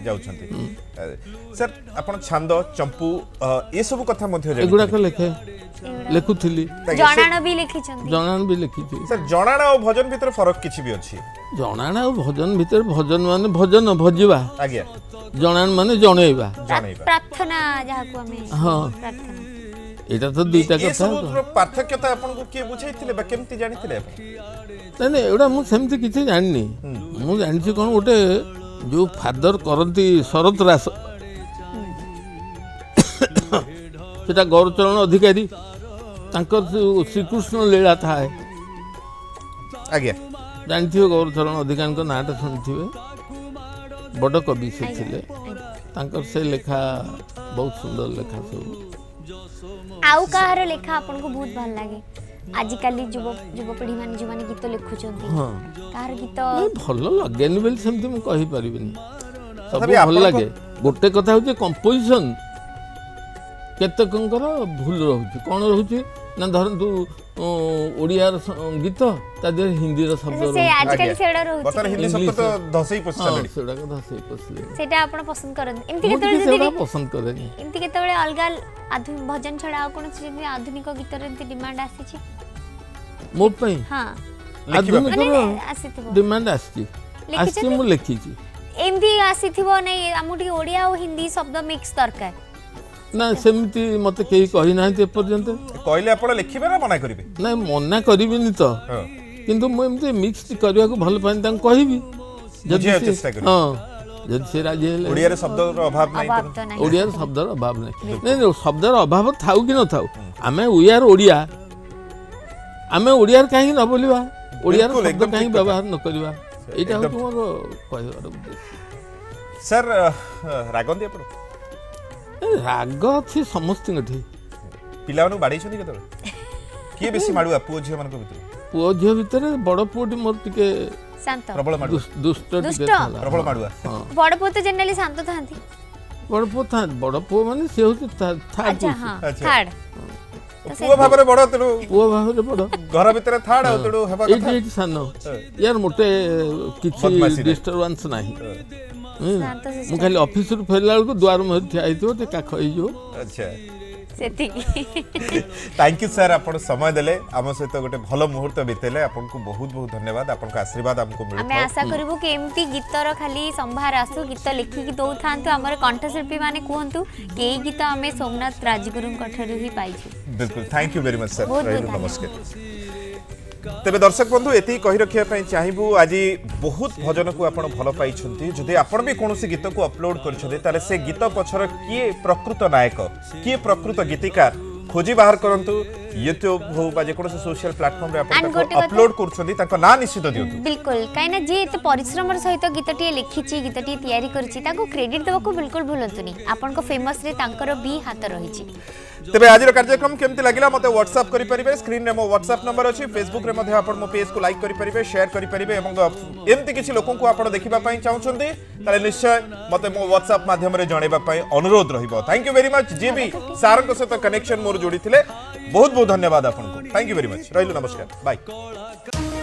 जाउछंती सर आपण छंद चंपू ए सब कथा मध्ये एगुडा के लेखे लेखुथिली जणाण भी लिखिछंती जणाण भी लिखिछि सर जणाण और भजन भीतर फरक किछि भी अछि जणाण और भजन भीतर भजन माने भजन भजिबा आज्ञा जणाण माने जणेबा प्रार्थना जहा को हमें हां प्रार्थना एटा तो दुईटा ये कथा सब पार्थक्यता आपण को के बुझाइथिले बा केमति जानिथिले आपण नहीं एटा मु सेमति किछि जाननी मु जानछि कोन गोटे जो फादर करती शरत रास सेटा गौरचरण अधिकारी तांकर श्रीकृष्ण लीला था आज्ञा जानथियो गौरचरण अधिकारी को नाटा सुनथिबे बड़ कवि से थिले तांकर से लेखा बहुत सुंदर लेखा सब आउ कहार लेखा आपन को बहुत भल लागे आजिकाली युवपीढ़ी मान जो माने गीत लिखुचंती हां कहार गीत नहीं भल लागेनी बेल सेमति मु कहि परिबिनी सब भल लागे गोटे कथा होचे कंपोजिशन केतकंकर भूल रहुची कोन रहुची ना धरंतु ओडिया गीत ता दे हिंदी रो शब्द से आजिकाली सेडा रहउची बतर हिंदी शब्द तो धसई पछले सेडा का धसई पछले सेटा आपण पसंद करन इमति केतळे केतळे सेडा जदी पसंद करेनी इमति केतळे अलगा आधुनिक भजन छडा आ कोन से आधुनिक गीत रे इमति डिमांड आसीची मो पई हां आधुनिक माने आसीथिबो डिमांड आसी मु लिखिची एमती आसीथिबो नै आमुटी ओडिया और हिंदी शब्द मिक्स दरकार ना सेमती मते केही कहि नाहते पर्यंत कहले आपण लिखिबे ना मना करिवे ना मना करिबिनी तो किंतु मु एमते मिक्स करिया को भल पाइन तां कहिबी जदी चेष्टा करी हां जदी से राजी हेले ओडिया रे शब्द रो अभाव नै ओडिया रे शब्द रो अभाव नै नै शब्द रो अभाव थाउ कि न थाउ आमे वी आर ओडिया आमे ओडिया रे काहे न बोलिबा ओडिया रे शब्द काहे व्यवहार न करिबा एटा हो तुमरो कहबार उद्देश्य। सर रागंदी आपण राग अच्छी समस्त पिला बाड़ी किए बेसी माड़ुआ पुओ झियो मान पुओ झियो भितर बड़ पुओटी मोर टिके शांत प्रबल माड़ुआ दुष्ट टिके प्रबल माड़ुआ बड़ पुओ तो जनरली शांत थांती बड़ पुओ माने से होती थर्ड अच्छा हां थर्ड पुओ भाबरे बड़ तडो पुओ भाबरे बड़ घर भितर थार्ड आ तडो हेबा कथा एटी सानो यार मोटे किछि डिस्टरबेंस नाही मु खाली ऑफिस रु फेरला को द्वार में ठिया आइतो ते काख होई जो अच्छा सेतिकी थैंक यू सर आपण समय देले आम सहित गोटे भल मुहूर्त बितेले आपको बहुत बहुत धन्यवाद आपन आशीर्वाद हमको आमे मिलता आशा करिबु कि एमती गीतर खाली संभार आसु गीत लिखिकी दौथांतु हमर कंठशिल्पी माने कहंतु कि एई गीत आमे सोमनाथ राजगुरु कठरु ही पाइछु। बिल्कुल thank you very much sir बहुत बहुत नमस्कार तेबे दर्शक बंधु एति कहि रखिया पई चाहिबु आज बहुत भजन को आपण भल पाइछंती जदि आपण भी कोनोसी गीत को अपलोड करछते तारे से गीत पछर किए प्रकृत नायक किए प्रकृत गीतिकार खोजी बाहर करंतु यूट्यूब हो बा जे कोनोसी सोशल प्लेटफॉर्म रे आपण अपलोड करछंती ताको ना निश्चित दियंतु बिल्कुल काइना जे एते परिश्रम सहित गीतटी लिखिची गीतटी तैयारी करछि ताको क्रेडिट देबको बिल्कुल भूलंतुनी आपन को फेमस रे तांकर भी हाथ रहिछि। तेबे आज कार्यक्रम केमती लगिला मते व्हाट्सएप करि परिबे स्क्रीन रे मो व्हाट्सएप नंबर अछि फेसबुक रे मध्ये आपण मो पेज को लाइक करि परिबे शेयर करि परिबे एवं एमती किछि लोकन को आपण देखिबा पई चाहुछंती ताले निश्चय मते मो व्हाट्सएप माध्यम रे जणेबा पई अनुरोध रहिबो। थैंक यू वेरी मच जे भी सारंग सहित कनेक्शन मोर जोड़ी थिले बहुत बहुत धन्यवाद आपन को थैंक यू वेरी मच रहिलो नमस्कार बाय।